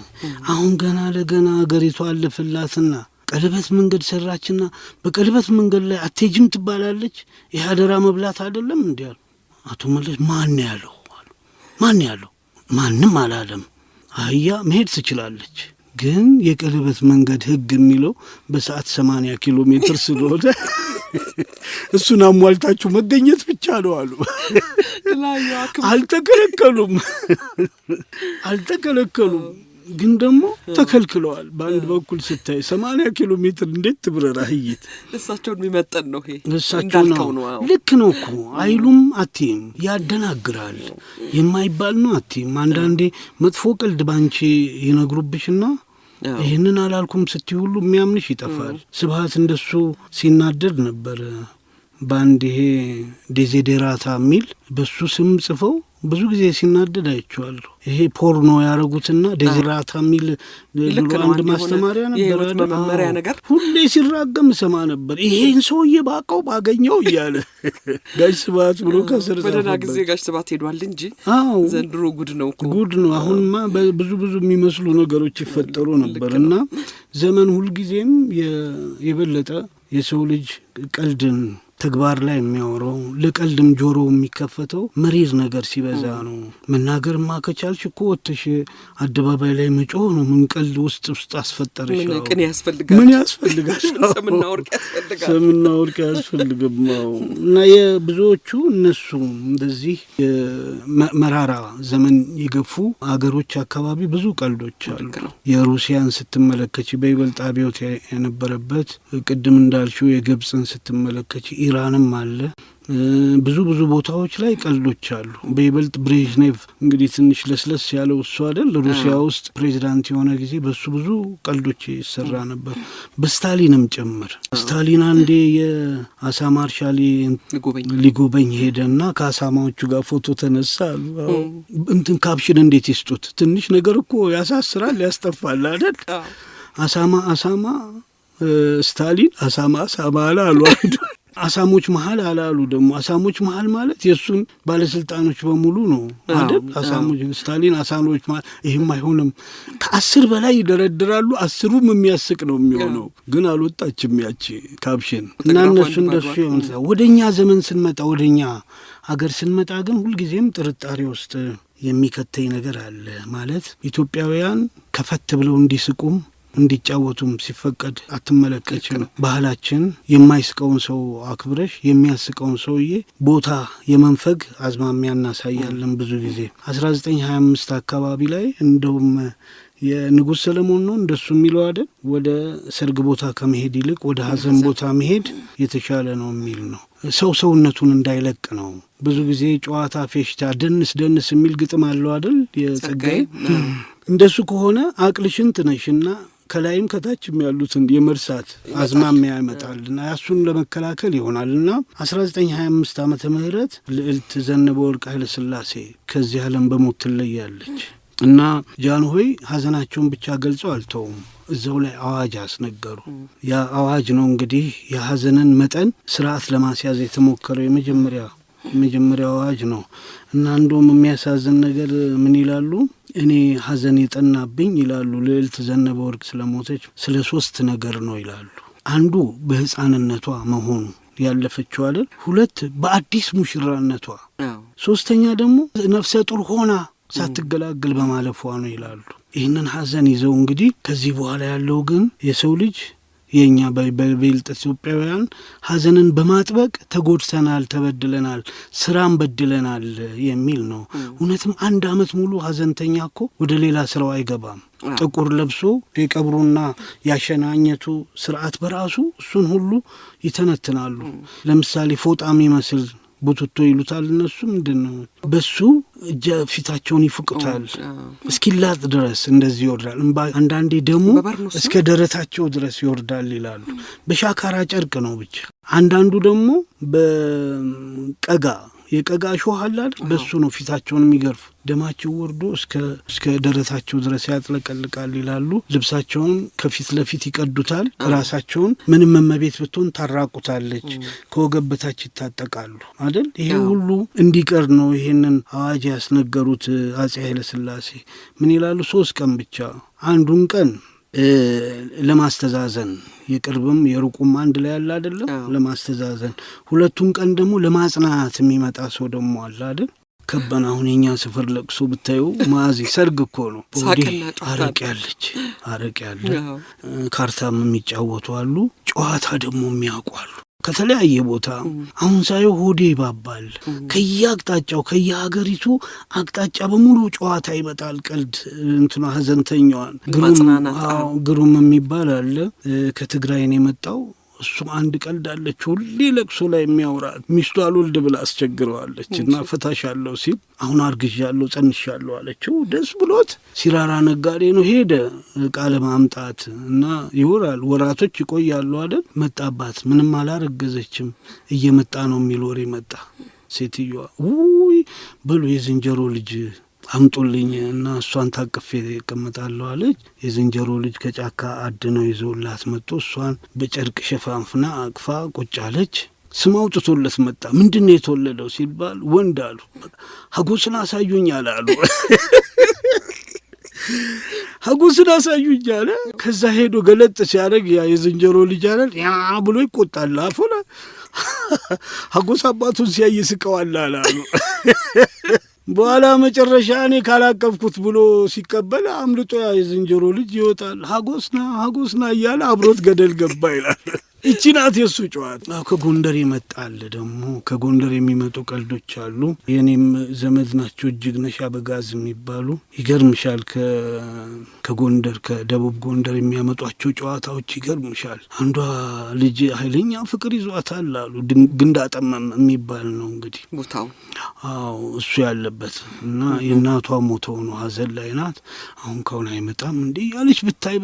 አሁን ገና ለገና አገሪቷ አለፈላትና ቀለበት መንገድ ሰራችና በቀለበት መንገድ ላይ አትሄጂም ትባላለች። ይሄ አደራ መብላት አይደለም እንዴ አሉ። አቶ መለስ ማን ያለው? ማንም አላለም። አህያ መሄድ ትችላለች፣ ግን የቀለበት መንገድ ህግ የሚለው በሰዓት 80 ኪሎ ሜትር ስለሆነ እሱን አሟልታችሁ መገኘት ብቻ ነው አሉ። አልተከለከሉም ግን ደግሞ ተከልክለዋል። በአንድ በኩል ስታይ 80 ኪሎ ሜትር እንዴት ትብረር አህይት? እሳቸውን የሚመጠን ነው ይሄ። እሳቸው ነው ልክ ነው እኮ አይሉም። አትይም ያደናግራል የማይባል ነው አትይም። አንዳንዴ መጥፎ ቀልድ ባንቺ ይነግሩብሽና ይህንን አላልኩም ስትይ ሁሉ የሚያምንሽ ይጠፋል። ስብሐት እንደሱ ሲናደድ ነበር። ባንድ ይሄ ዴዚዴራታ ሚል በሱ ስም ጽፈው ብዙ ጊዜ ሲናደድ አይቼዋለሁ። ይሄ ፖርኖ ያረጉትና ዴዚዴራታ ሚል አንድ ማስተማሪያ ነበር መመሪያ ነገር ሁሌ ሲራገም ሰማ ነበር። ይሄን ሰውዬ ባቀው ባገኘው እያለ ጋሽ ስብሐት ብሎ ከስር በደህና ጊዜ ጋሽ ስብሐት ሄዷል እንጂ ዘንድሮ ጉድ ነው እኮ ጉድ ነው። አሁንማ ብዙ የሚመስሉ ነገሮች ይፈጠሩ ነበርና ዘመን ሁልጊዜም የበለጠ የሰው ልጅ ቀልድን ተግባር ላይ የሚያወራው ለቀልድም ጆሮ የሚከፈተው መሪር ነገር ሲበዛ ነው። መናገርማ ከቻልሽ እኮ ወጥሽ አደባባይ ላይ መጮህ ነው። ምን ቀልድ ውስጥ አስፈጠረሽ? ምን ያስፈልጋል? ሰምና ወርቅ ያስፈልግም። እና የብዙዎቹ እነሱ እንደዚህ መራራ ዘመን የገፉ አገሮች አካባቢ ብዙ ቀልዶች አሉ። የሩሲያን ስትመለከች በይበልጥ አብዮት የነበረበት ቅድም እንዳልሽው የግብፅን ስትመለከች ኢራንም አለ። ብዙ ቦታዎች ላይ ቀልዶች አሉ። በይበልጥ ብሬዥኔቭ እንግዲህ ትንሽ ለስለስ ያለው እሱ አይደል ሩሲያ ውስጥ ፕሬዚዳንት የሆነ ጊዜ በሱ ብዙ ቀልዶች ይሰራ ነበር፣ በስታሊንም ጭምር። ስታሊን አንዴ የአሳ ማርሻል ሊጎበኝ ሄደና ከአሳማዎቹ ጋር ፎቶ ተነሳ አሉ። እንትን ካፕሽን እንዴት ይስጡት? ትንሽ ነገር እኮ ያሳስራል፣ ያስጠፋል አይደል? አሳማ ስታሊን አሳማ አላሉ። አሳሞች መሀል አላሉ። ደግሞ አሳሞች መሀል ማለት የእሱን ባለስልጣኖች በሙሉ ነው አይደል? አሳሞች ስታሊን አሳሞች መሀል ይህም አይሆንም። ከ10 በላይ ይደረድራሉ። 10ም የሚያስቅ ነው የሚሆነው። ግን አልወጣችም ያቺ ካፕሽን እና እነሱ እንደሱ ወደኛ ዘመን ስንመጣ ወደኛ አገር ስንመጣ ግን ሁልጊዜም ጥርጣሬ ውስጥ የሚከተኝ ነገር አለ። ማለት ኢትዮጵያውያን ከፈት ብለው እንዲስቁም እንዲጫወቱም ሲፈቀድ አትመለከችም። ባህላችን የማይስቀውን ሰው አክብረሽ የሚያስቀውን ሰውዬ ቦታ የመንፈግ አዝማሚያ እናሳያለን። ብዙ ጊዜ 1925 አካባቢ ላይ እንደውም የንጉሥ ሰለሞን ነው እንደሱ የሚለው አይደል? ወደ ሰርግ ቦታ ከመሄድ ይልቅ ወደ ሀዘን ቦታ መሄድ የተሻለ ነው የሚል ነው። ሰውነቱን እንዳይለቅ ነው። ብዙ ጊዜ ጨዋታ፣ ፌሽታ፣ ደንስ የሚል ግጥም አለው አይደል? የጸጋዬ እንደሱ ከሆነ አቅልሽን ትነሽና ከላይም ከታችም ያሉትን የመርሳት አዝማሚያ ያመጣልና ያሱን ለመከላከል ይሆናልና 1925 ዓመተ ምህረት ልዕልት ዘነበ ወርቅ ኃይለ ሥላሴ ከዚህ ዓለም በሞት ትለያለች እና ጃንሆይ ሀዘናቸውን ብቻ ገልጸው አልተውም። እዛው ላይ አዋጅ አስነገሩ። ያ አዋጅ ነው እንግዲህ የሀዘንን መጠን ስርዓት ለማስያዝ የተሞከረው የመጀመሪያ አዋጅ ነው። እና እንደውም የሚያሳዝን ነገር ምን ይላሉ? እኔ ሀዘን የጠናብኝ ይላሉ ልዕልት ዘነበ ወርቅ ስለሞተች ስለ 3 ነገር ነው ይላሉ። አንዱ በህፃንነቷ መሆኑ ያለፈችው አይደል? 2 በአዲስ ሙሽራነቷ፣ 3ኛ ደግሞ ነፍሰ ጡር ሆና ሳትገላገል በማለፏ ነው ይላሉ። ይህንን ሀዘን ይዘው እንግዲህ ከዚህ በኋላ ያለው ግን የሰው ልጅ የኛ በይበልጥ ኢትዮጵያውያን ሀዘንን በማጥበቅ ተጎድተናል፣ ተበድለናል፣ ስራን በድለናል የሚል ነው። እውነትም 1 ዓመት ሙሉ ሀዘንተኛ እኮ ወደ ሌላ ስራው አይገባም። ጥቁር ለብሶ የቀብሩና ያሸናኘቱ ስርዓት በራሱ እሱን ሁሉ ይተነትናሉ። ለምሳሌ ፎጣም ይመስል ቡትቶ ይሉታል እነሱ። ምንድን ነው በሱ ፊታቸውን ይፍቁታል እስኪላጥ ድረስ እንደዚህ ይወርዳል። አንዳንዴ ደግሞ እስከ ደረታቸው ድረስ ይወርዳል ይላሉ። በሻካራ ጨርቅ ነው ብቻ። አንዳንዱ ደግሞ የቀጋ እሾህ አለ አይደል? በሱ ነው ፊታቸውን የሚገርፉ። ደማቸው ወርዶ እስከ ደረታቸው ድረስ ያጥለቀልቃል ይላሉ። ልብሳቸውን ከፊት ለፊት ይቀዱታል። ራሳቸውን ምንም እመቤት ብትሆን ታራቁታለች። ከወገብ በታች ይታጠቃሉ አይደል? ይሄ ሁሉ እንዲቀር ነው ይሄንን አዋጅ ያስነገሩት አጼ ኃይለ ሥላሴ። ምን ይላሉ? 3 ቀን ብቻ፣ አንዱን ቀን ለማስተዛዘን የቅርብም የሩቁም አንድ ላይ ያለ አይደለም፣ ለማስተዛዘን። 2ቱን ቀን ደግሞ ለማጽናናት የሚመጣ ሰው ደግሞ አለ አይደል? ከበን አሁን የኛ ሰፈር ለቅሶ ብታዩ ማዚ ሰርግ እኮ ነው። አረቅ ያለ ካርታም የሚጫወቱ አሉ፣ ጨዋታ ደግሞ የሚያውቁ አሉ። ከተለያየ ቦታ አሁን ሳየው ሆዴ ይባባል። ከየአቅጣጫው ከየሀገሪቱ አቅጣጫ በሙሉ ጨዋታ ይመጣል። ቀልድ እንትና ሀዘንተኛዋን ግሩም የሚባል አለ። ከትግራይ ነው የመጣው። እሱ አንድ ቀልድ አለች ሁሌ ለቅሶ ላይ የሚያወራት ሚስቱ አልወልድ ብላ አስቸግረዋለች እና ፈታሻለሁ ሲል አሁን አርግዣለሁ ጸንሻለሁ አለችው። ደስ ብሎት ሲራራ ነጋዴ ነው ሄደ ዕቃ ለማምጣት እና ይወራል። ወራቶች ይቆያሉ አይደል። መጣባት ምንም አላረገዘችም እየመጣ ነው የሚል ወሬ መጣ። ሴትዮዋ ውይ በሉ የዝንጀሮ ልጅ አምጡልኝ እና እሷን ታቅፌ እቀመጣለሁ አለች። የዝንጀሮ ልጅ ከጫካ አድነው ይዘውላት መጡ። እሷን በጨርቅ ሸፋንፍና አቅፋ ቁጭ አለች። ስም አውጥቶለት መጣ። ምንድን ነው የተወለደው ሲባል ወንድ አሉ። ሀጎስን አሳዩኝ አሉ። ሀጎስን አሳዩኝ አለ። ከዛ ሄዶ ገለጥ ሲያደርግ ያ የዝንጀሮ ልጅ አለ ያ ብሎ ይቆጣል። አፉላ ሀጎስ አባቱን ሲያይ ስቀዋል አሉ። በኋላ መጨረሻ እኔ ካላቀፍኩት ብሎ ሲቀበል አምልጦ ያ የዝንጀሮ ልጅ ይወጣል። ሀጎስና እያለ አብሮት ገደል ገባ ይላል። እቺ ናት የሱ ጨዋታ። ከጎንደር ይመጣል ደግሞ ከጎንደር የሚመጡ ቀልዶች አሉ። የኔም ዘመድ ናቸው እጅግነሽ አበጋዝ የሚባሉ ይገርምሻል። ከጎንደር ከደቡብ ጎንደር የሚያመጧቸው ጨዋታዎች ይገርምሻል። አንዷ ልጅ ኃይለኛ ፍቅር ይዟታል አሉ። ግንዳጠመም የሚባል ነው እንግዲህ ቦታው። አዎ እሱ ያለበት እና የእናቷ ሞተው ነው ሀዘን ላይ ናት። አሁን ከሆነ አይመጣም እንዴ ያለች ብታይ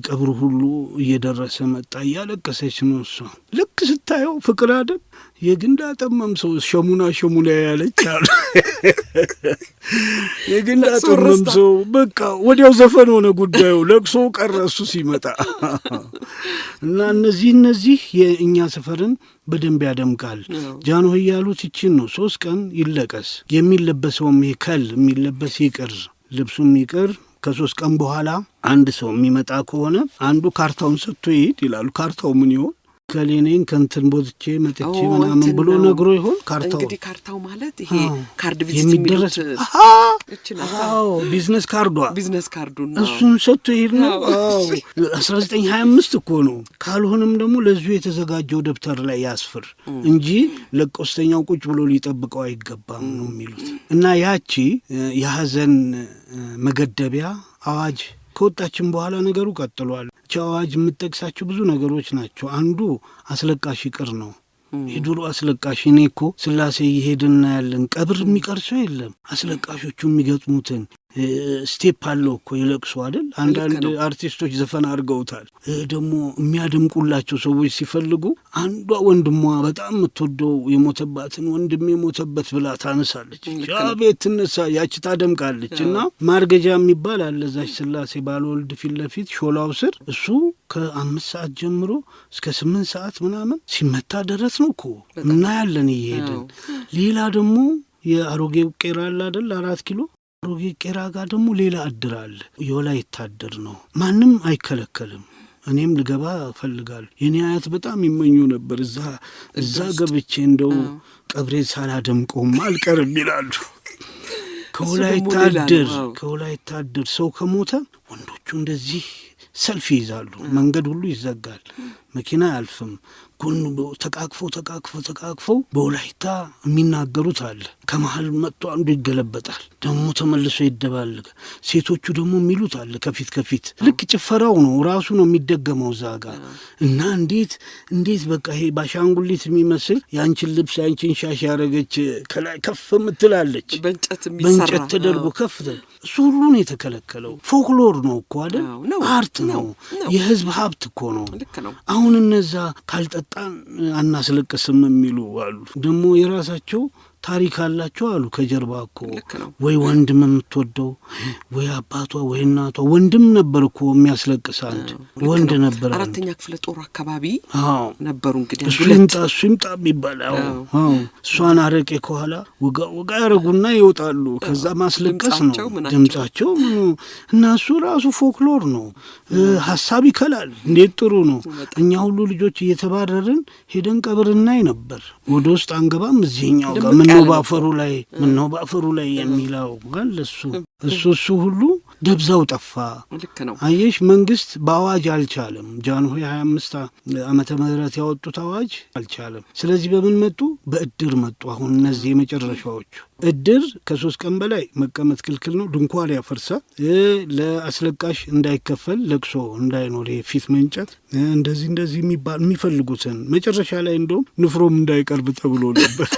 ቀብሩ ሁሉ እየደረሰ መጣ። እያለቀሰች ነው እሷ። ልክ ስታየው ፍቅር አይደል የግንዳ ጠመም ሰው ሸሙና ያለች አሉ። የግንዳ ጠመም ሰው በቃ ወዲያው ዘፈን ሆነ ጉዳዩ። ለቅሶ ቀረ እሱ ሲመጣ እና እነዚህ የእኛ ሰፈርን በደንብ ያደምቃል። ጃንሆይ ያሉት ይችን ነው። 3 ቀን ይለቀስ የሚለበሰውም ይከል የሚለበስ ይቅር ልብሱም ይቅር። ከ3 ቀን በኋላ አንድ ሰው የሚመጣ ከሆነ አንዱ ካርታውን ሰጥቶ ይሄድ ይላሉ። ካርታው ምን ይሆን? ከሌኔን ከንትን ቦትቼ መጥቼ ምናምን ብሎ ነግሮ ይሆን? ካርታው እንግዲህ ካርታው ማለት ይሄ ካርድ ቪዚት የሚደረስ ቢዝነስ ካርዱ ነው። እሱን ሰጥቶ ይሄድ ነው። 1925 እኮ ነው። ካልሆነም ደግሞ ለዚሁ የተዘጋጀው ደብተር ላይ ያስፍር እንጂ ለቆስተኛው ቁጭ ብሎ ሊጠብቀው አይገባም ነው የሚሉት። እና ያቺ የሀዘን መገደቢያ አዋጅ ከወጣችን በኋላ ነገሩ ቀጥሏል። አዋጅ የምጠቅሳቸው ብዙ ነገሮች ናቸው። አንዱ አስለቃሽ ይቅር ነው። የድሮ አስለቃሽ እኔ እኮ ስላሴ ይሄድና ያለን ቀብር የሚቀርሰው የለም። አስለቃሾቹ የሚገጥሙትን ስቴፕ አለው እኮ የለቅሶ አይደል። አንዳንድ አርቲስቶች ዘፈን አድርገውታል። ደግሞ የሚያደምቁላቸው ሰዎች ሲፈልጉ አንዷ ወንድሟ በጣም የምትወደው የሞተባትን ወንድም የሞተበት ብላ ታነሳለች። ቤት ትነሳ ያች ታደምቃለች። እና ማርገጃ የሚባል አለ እዛች ስላሴ ባለወልድ ፊት ለፊት ሾላው ስር እሱ ከ5 ሰዓት ጀምሮ እስከ 8 ሰዓት ምናምን ሲመታ ደረስ ነው እኮ እናያለን እየሄድን። ሌላ ደግሞ የአሮጌው ቄራ አለ አይደል 4 ኪሎ አሮጌ ቄራ ጋር ደግሞ ሌላ እድር አለ። የወላይታ እድር ነው። ማንም አይከለከልም። እኔም ልገባ እፈልጋለሁ። የኔ አያት በጣም ይመኙ ነበር እዛ ገብቼ እንደው ቀብሬን ሳላደምቀውም አልቀርም ይላሉ። ከወላይታ እድር ሰው ከሞተ ወንዶቹ እንደዚህ ሰልፍ ይይዛሉ። መንገድ ሁሉ ይዘጋል። መኪና አያልፍም። ጎን ተቃቅፎ በወላይታ የሚናገሩት አለ። ከመሀል መጥቶ አንዱ ይገለበጣል፣ ደግሞ ተመልሶ ይደባልቃል። ሴቶቹ ደግሞ የሚሉት አለ ከፊት ልክ ጭፈራው ነው ራሱ ነው የሚደገመው እዛ ጋር። እና እንዴት በቃ ይሄ ባሻንጉሊት የሚመስል የአንቺን ልብስ የአንቺን ሻሽ ያደረገች ከላይ ከፍ ምትላለች በእንጨት ተደርጎ ከፍ እሱ ሁሉ ነው የተከለከለው። ፎክሎር ነው እኮ አይደል? አርት ነው፣ የህዝብ ሀብት እኮ ነው። አሁን እነዛ ካልጠጣን አናስለቅስም የሚሉ አሉ። ደግሞ የራሳቸው ታሪክ አላቸው አሉ ከጀርባ እኮ። ወይ ወንድም የምትወደው ወይ አባቷ ወይ እናቷ ወንድም ነበር እኮ የሚያስለቅስ አንድ ወንድ ነበር። 4ኛ ክፍለ ጦር አካባቢ ነበሩ እንግዲህ እሱ ይምጣ የሚባለው። እሷን አረቄ ከኋላ ወጋ ያረጉና ይወጣሉ። ከዛ ማስለቀስ ነው ድምጻቸው እና እሱ ራሱ ፎክሎር ነው። ሀሳብ ይከላል። እንዴት ጥሩ ነው። እኛ ሁሉ ልጆች እየተባረርን ሄደን ቀብር እናይ ነበር። ወደ ውስጥ አንገባም። እዚህኛው ጋር ምነው ባፈሩ ላይ የሚለው ጋር እሱ ሁሉ ደብዛው ጠፋ። ልክ ነው። አየሽ መንግስት በአዋጅ አልቻለም። ጃንሆይ 25 ዓመተ ምህረት ያወጡት አዋጅ አልቻለም። ስለዚህ በምን መጡ? በእድር መጡ። አሁን እነዚህ የመጨረሻዎቹ እድር ከ3 ቀን በላይ መቀመጥ ክልክል ነው። ድንኳን ያፈርሳል። ለአስለቃሽ እንዳይከፈል፣ ለቅሶ እንዳይኖር፣ ፊት መንጨት እንደዚህ የሚባል የሚፈልጉትን መጨረሻ ላይ እንደውም ንፍሮም እንዳይቀርብ ተብሎ ነበር።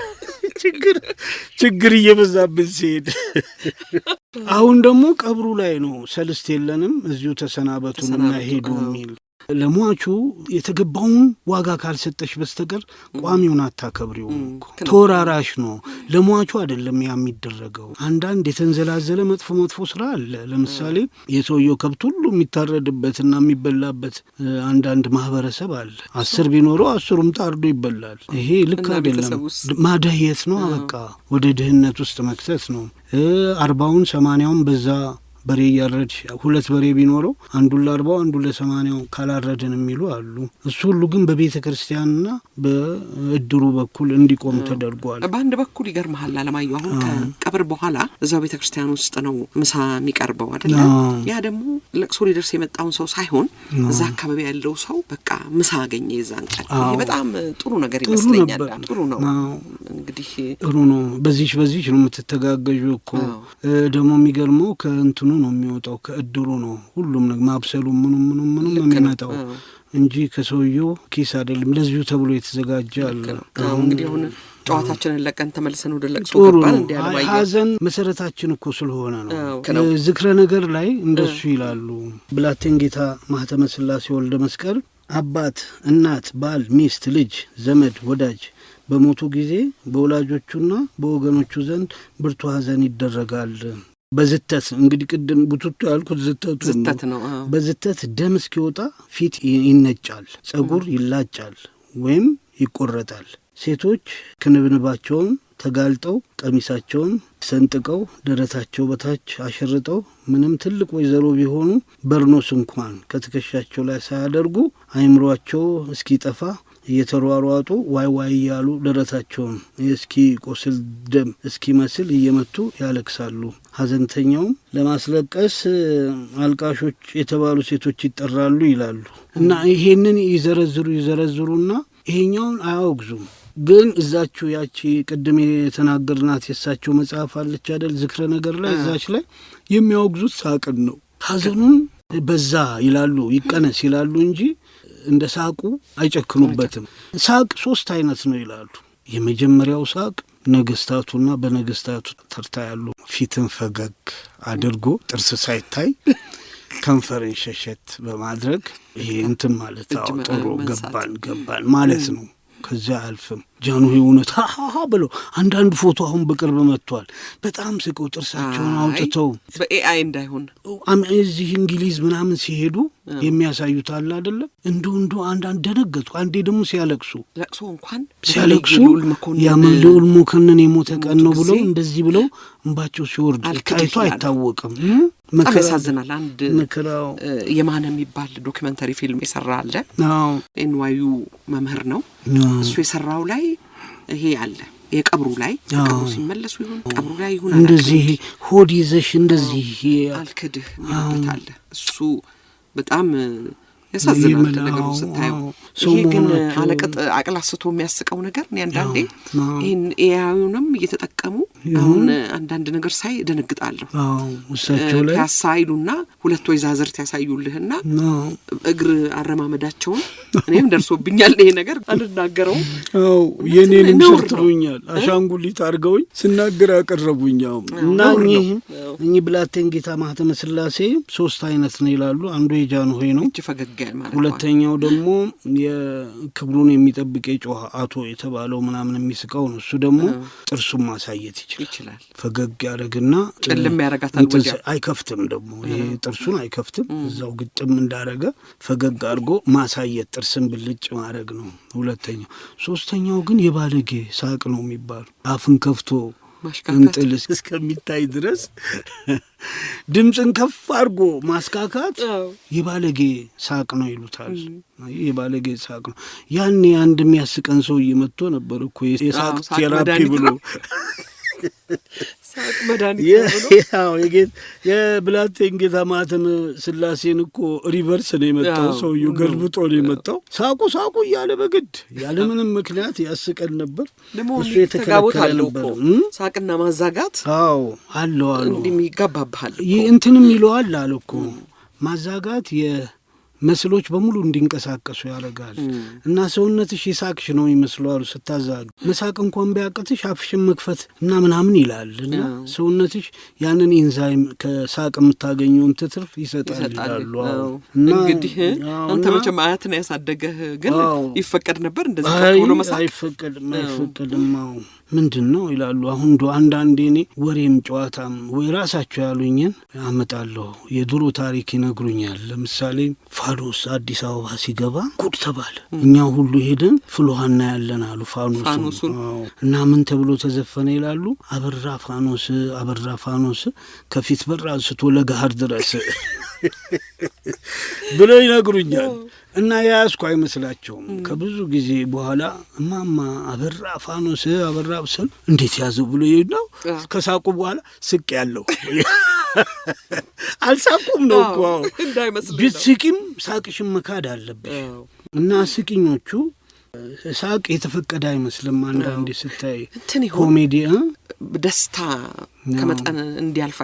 ችግር እየበዛብን ሲሄድ አሁን ደግሞ ቀብሩ ላይ ነው ሰልስት የለንም እዚሁ ተሰናበቱንና ሄዱ የሚል። ለሟቹ የተገባውን ዋጋ ካልሰጠሽ በስተቀር ቋሚውን አታከብሪውም። ተወራራሽ ነው። ለሟቹ አይደለም ያ የሚደረገው። አንዳንድ የተንዘላዘለ መጥፎ ስራ አለ። ለምሳሌ የሰውየው ከብት ሁሉ የሚታረድበትና የሚበላበት አንዳንድ ማህበረሰብ አለ። 10 ቢኖረው 10ም ታርዶ ይበላል። ይሄ ልክ አይደለም። ማደየት ነው። በቃ ወደ ድህነት ውስጥ መክተት ነው። 40ውን 80ውን በዛ በሬ እያረድሽ 2 በሬ ቢኖረው አንዱን ለ40 አንዱን ለ80 ካላረድን የሚሉ አሉ። እሱ ሁሉ ግን በቤተ ክርስቲያንና በእድሩ በኩል እንዲቆም ተደርጓል። በአንድ በኩል ይገርምሃል አለማየሁ፣ አሁን ከቀብር በኋላ እዛው ቤተ ክርስቲያን ውስጥ ነው ምሳ የሚቀርበው አይደለ? ያ ደግሞ ለቅሶ ሊደርስ የመጣውን ሰው ሳይሆን እዛ አካባቢ ያለው ሰው በቃ ምሳ አገኘ የዛን ቀን። ይሄ በጣም ጥሩ ነገር ይመስለኛል። ጥሩ ነው እንግዲህ ጥሩ ነው። በዚህ ነው የምትተጋገዡ እኮ። ደግሞ የሚገርመው ከእንትኑ ነው የሚወጣው፣ ከእድሩ ነው ሁሉም ነገር ማብሰሉ ምኑም የሚመጣው እንጂ ከሰውየው ኪስ አይደለም። ለዚሁ ተብሎ የተዘጋጀ አለ። እንግዲህ አሁን ጨዋታችንን ለቀን ተመልሰን ወደ ለቅሶ ገባን። እንዴ አለማየሁ፣ ሐዘን መሰረታችን እኮ ስለሆነ ነው። ዝክረ ነገር ላይ እንደሱ ይላሉ። ብላቴን ጌታ ማህተመ ሥላሴ ወልደ መስቀል አባት፣ እናት፣ ባል፣ ሚስት፣ ልጅ፣ ዘመድ፣ ወዳጅ በሞቱ ጊዜ በወላጆቹና በወገኖቹ ዘንድ ብርቱ ሐዘን ይደረጋል። በዝተት እንግዲህ ቅድም ቡቱቱ ያልኩት ዝተት ነው። በዝተት ደም እስኪወጣ ፊት ይነጫል፣ ጸጉር ይላጫል ወይም ይቆረጣል። ሴቶች ክንብንባቸውን ተጋልጠው ቀሚሳቸውን ሰንጥቀው ደረታቸው በታች አሸርጠው ምንም ትልቅ ወይዘሮ ቢሆኑ በርኖስ እንኳን ከትከሻቸው ላይ ሳያደርጉ አይምሯቸው እስኪጠፋ እየተሯሯጡ ዋይ እያሉ ደረታቸውን እስኪ ቆስል ደም እስኪመስል እየመቱ ያለቅሳሉ። ሐዘንተኛውም ለማስለቀስ አልቃሾች የተባሉ ሴቶች ይጠራሉ ይላሉ። እና ይሄንን ይዘረዝሩና ይሄኛውን አያወግዙም። ግን እዛችሁ ያቺ ቅድም የተናገርናት የሳቸው መጽሐፍ አለች አይደል? ዝክረ ነገር ላይ እዛች ላይ የሚያወግዙት ሳቅን ነው። ሐዘኑን በዛ ይላሉ፣ ይቀነስ ይላሉ እንጂ እንደ ሳቁ አይጨክኑበትም። ሳቅ 3 አይነት ነው ይላሉ። የመጀመሪያው ሳቅ ነገስታቱና በነገስታቱ ተርታ ያሉ ፊትን ፈገግ አድርጎ ጥርስ ሳይታይ ከንፈርን ሸሸት በማድረግ ይሄ እንትን ማለት ጥሩ ገባን ማለት ነው። ከዚያ አልፍም ጃንሆይ እውነት ሃሃ ብለው አንዳንድ ፎቶ አሁን በቅርብ መጥቷል። በጣም ስቀው ጥርሳቸውን አውጥተው በኤአይ እንዳይሆን እዚህ እንግሊዝ ምናምን ሲሄዱ የሚያሳዩት አለ አይደለም። እንዱ አንዳንድ ደነገጡ። አንዴ ደግሞ ሲያለቅሱ ሲያለቅሱ ልዑል መኮንን የሞተ ቀን ነው ብለው እንደዚህ ብለው እንባቸው ሲወርድ ታይቶ አይታወቅም። በጣም ያሳዝናል። አንድ የማነ የሚባል ዶክመንተሪ ፊልም የሰራ አለ። ኤንዋዩ መምህር ነው እሱ የሰራው ላይ ይሄ አለ። የቀብሩ ላይ ቀብሩ ሲመለሱ ይሁን ቀብሩ ላይ ይሁን እንደዚህ ሆድ ይዘሽ እንደዚህ አልክድህ ይመጣል። እሱ በጣም ያሳዝናል ነገሩ ስታየው። ይሄ ግን አለቀጥ አቅላስቶ የሚያስቀው ነገር ነው። አንዳንዴ ይሄን ኤአይውንም እየተጠቀሙ አሁን አንዳንድ ነገር ሳይ ደነግጣለሁ። እሳቸው ላይ ያሳይሉና 2 ወይዛዝርት ያሳዩልህና እግር አረማመዳቸውን እኔም ደርሶብኛል። ይሄ ነገር አልናገረውም። የኔንም ሰርተውኛል። አሻንጉሊት አድርገውኝ ስናገር አቀረቡኛው እና እኚህ ብላቴን ጌታ ማህተመ ሥላሴ 3 አይነት ነው ይላሉ። አንዱ የጃንሆይ ነው፣ ሁለተኛው ደግሞ የክብሩን የሚጠብቅ የጮህ አቶ የተባለው ምናምን የሚስቀው ነው። እሱ ደግሞ ጥርሱን ማሳየት ይችላል። ፈገግ ያደርግና ጭልም ያረጋታል። አይከፍትም ደግሞ ይሄ ጥርሱን አይከፍትም። እዛው ግጥም እንዳረገ ፈገግ አድርጎ ማሳየት፣ ጥርስን ብልጭ ማድረግ ነው ሁለተኛው። ሶስተኛው ግን የባለጌ ሳቅ ነው የሚባሉ አፍን ከፍቶ እንጥል እስከሚታይ ድረስ ድምፅን ከፍ አድርጎ ማስካካት የባለጌ ሳቅ ነው ይሉታል። የባለጌ ሳቅ ነው። ያኔ አንድ የሚያስቀን ሰው እየመጥቶ ነበር እኮ የሳቅ ቴራፒ ብሎ ሳቅ መድኃኒት ያው የብላቴን ጌታ ማተም ስላሴን እኮ ሪቨርስ ነው የመጣው። ሰውዬው ገልብጦ ነው የመጣው። ሳቁ እያለ በግድ ያለ ምንም ምክንያት ያስቀን ነበር። እሱ የተከለከለ ነበር። ሳቅና ማዛጋት አለው እንዲህ ይጋባብሃል እንትንም ይለዋል አለ እኮ ማዛጋት መስሎች በሙሉ እንዲንቀሳቀሱ ያደርጋል እና ሰውነትሽ የሳቅሽ ነው ይመስላል ስታዛግ መሳቅ እንኳን ቢያቅትሽ አፍሽን መክፈት እና ምናምን ይላል እና ሰውነትሽ ያንን ኢንዛይም ከሳቅ የምታገኘውን ትርፍ ይሰጣል ይላሉ። እና እንግዲህ አንተ መቼም አያትን ያሳደገህ ግን ይፈቀድ ነበር እንደዚህ ተቆሎ መሳቅ አይፈቀድም ምንድነው ይላሉ። አሁን አንዳንዴ እኔ ወሬም ጨዋታም ወይ ራሳቸው ያሉኝን አመጣለሁ። የድሮ ታሪክ ይነግሩኛል። ለምሳሌ ፋኖስ አዲስ አበባ ሲገባ ጉድ ተባለ። እኛ ሁሉ ሄደን ፍልውሃና ያለን አሉ ፋኖሱን እና ምን ተብሎ ተዘፈነ ይላሉ። አበራ ፋኖስ ከፊት በር አንስቶ ለጋር ድረስ ብለው ይነግሩኛል። እና ያስኩ አይመስላቸውም። ከብዙ ጊዜ በኋላ እማማ አበራ ፋኖስ አበራ ብሰል እንዴት ያዘው ብሎ ይሄዳው ከሳቁ በኋላ ስቅ ያለው አልሳቁም ነው እኮ እንዳይመስል ቢስቂም ሳቅሽን መካድ አለብሽ። እና ስቂኞቹ ሳቅ የተፈቀደ አይመስልም። አንዳንዴ ስታይ ኮሜዲ ደስታ ከመጠን እንዲያልፍ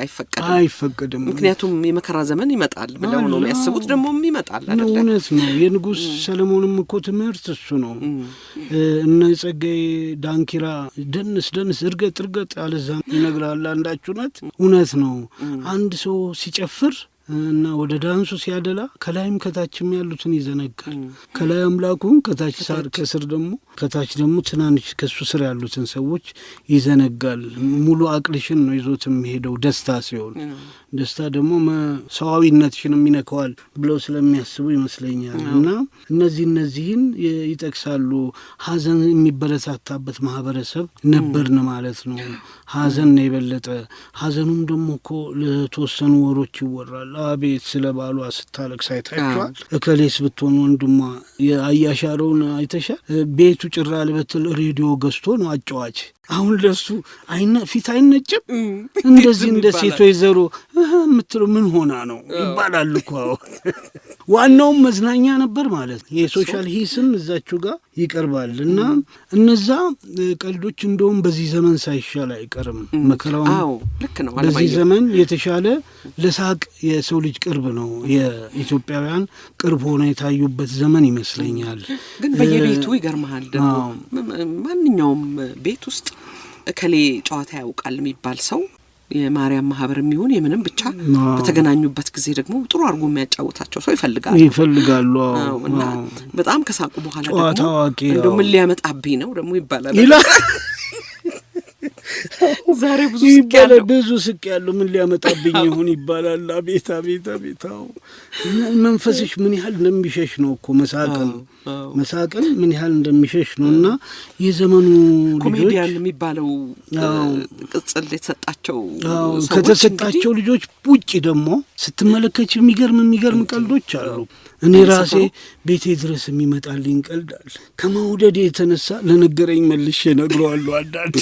አይፈቀድም። ምክንያቱም የመከራ ዘመን ይመጣል ብለው ነው የሚያስቡት። ደግሞም ይመጣል አይደል? እውነት ነው። የንጉሥ ሰለሞንም እኮ ትምህርት እሱ ነው። እነ ጸጋዬ ዳንኪራ ደንስ እርገጥ አለዛም ይነግራል። አንዳችሁ እውነት ነው። አንድ ሰው ሲጨፍር እና ወደ ዳንሱ ሲያደላ ከላይም ከታችም ያሉትን ይዘነጋል። ከላይ አምላኩን ከታች ሳር ከስር ደግሞ ከታች ደግሞ ትናንሽ ከሱ ስር ያሉትን ሰዎች ይዘነጋል። ሙሉ አቅልሽን ነው ይዞት የሚሄደው ደስታ ሲሆን ደስታ ደግሞ ሰዋዊነትሽንም ይነካዋል ብለው ስለሚያስቡ ይመስለኛል። እና እነዚህን ይጠቅሳሉ። ሀዘን የሚበረታታበት ማህበረሰብ ነበርን ማለት ነው። ሀዘን ነው የበለጠ። ሀዘኑም ደግሞ እኮ ለተወሰኑ ወሮች ይወራል። አቤት ስለ ባሏ ስታለቅስ አይታችኋል? እከሌስ ብትሆን ወንድሟ የአያሻረውን አይተሻል? ቤቱ ጭራ ልበትል ሬዲዮ ገዝቶ ነው አጫዋች። አሁን ለሱ ፊት አይነጭም። እንደዚህ እንደ ሴት ወይዘሮ የምትለው ምን ሆና ነው ይባላል እኮ። ዋናውም መዝናኛ ነበር ማለት ነው። የሶሻል ሂስም እዛችሁ ጋር ይቀርባል። እና እነዛ ቀልዶች እንደውም በዚህ ዘመን ሳይሻል አይቀርም። መከራውን ልክ ነው። በዚህ ዘመን የተሻለ ለሳቅ የሰው ልጅ ቅርብ ነው። የኢትዮጵያውያን ቅርብ ሆነው የታዩበት ዘመን ይመስለኛል። ግን በየቤቱ ይገርምሃል ደግሞ ማንኛውም ቤት ውስጥ እከሌ ጨዋታ ያውቃል የሚባል ሰው የማርያም ማህበር የሚሆን የምንም ብቻ በተገናኙበት ጊዜ ደግሞ ጥሩ አድርጎ የሚያጫውታቸው ሰው ይፈልጋሉ። እና በጣም ከሳቁ በኋላ ደግሞ እንደው ምን ሊያመጣብኝ ነው ደግሞ ይባላል። ዛሬ ብዙ ስቅ ያለው ምን ሊያመጣብኝ ይሆን ይባላል። አቤት መንፈስሽ ምን ያህል እንደሚሸሽ ነው እኮ መሳቅን ምን ያህል እንደሚሸሽ ነው። እና የዘመኑ ኮሜዲያን የሚባለው ቅጽል የተሰጣቸው ከተሰጣቸው ልጆች ውጪ ደግሞ ስትመለከች የሚገርም ቀልዶች አሉ። እኔ ራሴ ቤቴ ድረስ የሚመጣልኝ ቀልድ አለ። ከመውደድ የተነሳ ለነገረኝ መልሼ ነግረዋለሁ። አንዳንዴ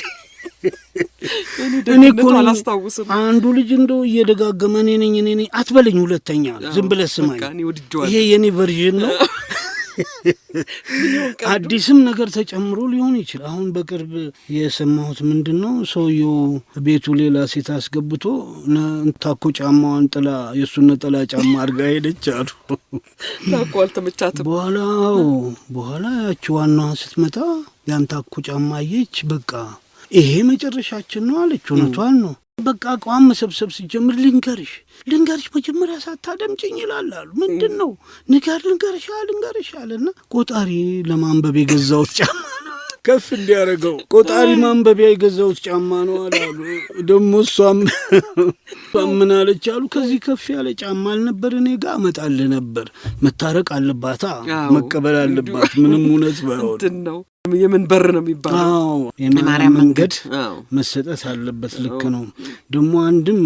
እኔ እኮ አላስታውስም። አንዱ ልጅ እንደው እየደጋገመ እኔ ነኝ አትበለኝ፣ ሁለተኛ ዝም ብለህ ስማኝ፣ ይሄ የኔ ቨርዥን ነው። አዲስም ነገር ተጨምሮ ሊሆን ይችላል። አሁን በቅርብ የሰማሁት ምንድነው ሰውየው ቤቱ ሌላ ሴት አስገብቶ ታኮ ጫማዋን ጥላ የሱን ነጠላ ጫማ አድርጋ ሄደች አሉ። ታኮ አልተመቻትም። በኋላ ያቺ ዋናዋ ስትመጣ ያን ታኮ ጫማ አየች። በቃ ይሄ መጨረሻችን ነው አለች። እውነቷን ነው። በቃ አቋም መሰብሰብ ሲጀምር ልንገርሽ መጀመሪያ ሳታደምጪኝ ይላል አሉ። ምንድነው ልንገርሽ አለና ቆጣሪ ለማንበብ የገዛሁት ጫማ ነው ከፍ እንዲያደርገው ቆጣሪ ማንበቢያ የገዛሁት ጫማ ነው አላሉ። ደግሞ እሷም ምን አለች አሉ፣ ከዚህ ከፍ ያለ ጫማ አልነበር እኔ ጋር አመጣልህ ነበር። መታረቅ አለባታ፣ መቀበል አለባት። ምንም እውነት ባይሆን ነው የምን በር ነው የሚባለው? የማርያም መንገድ መሰጠት አለበት። ልክ ነው። ደግሞ አንድም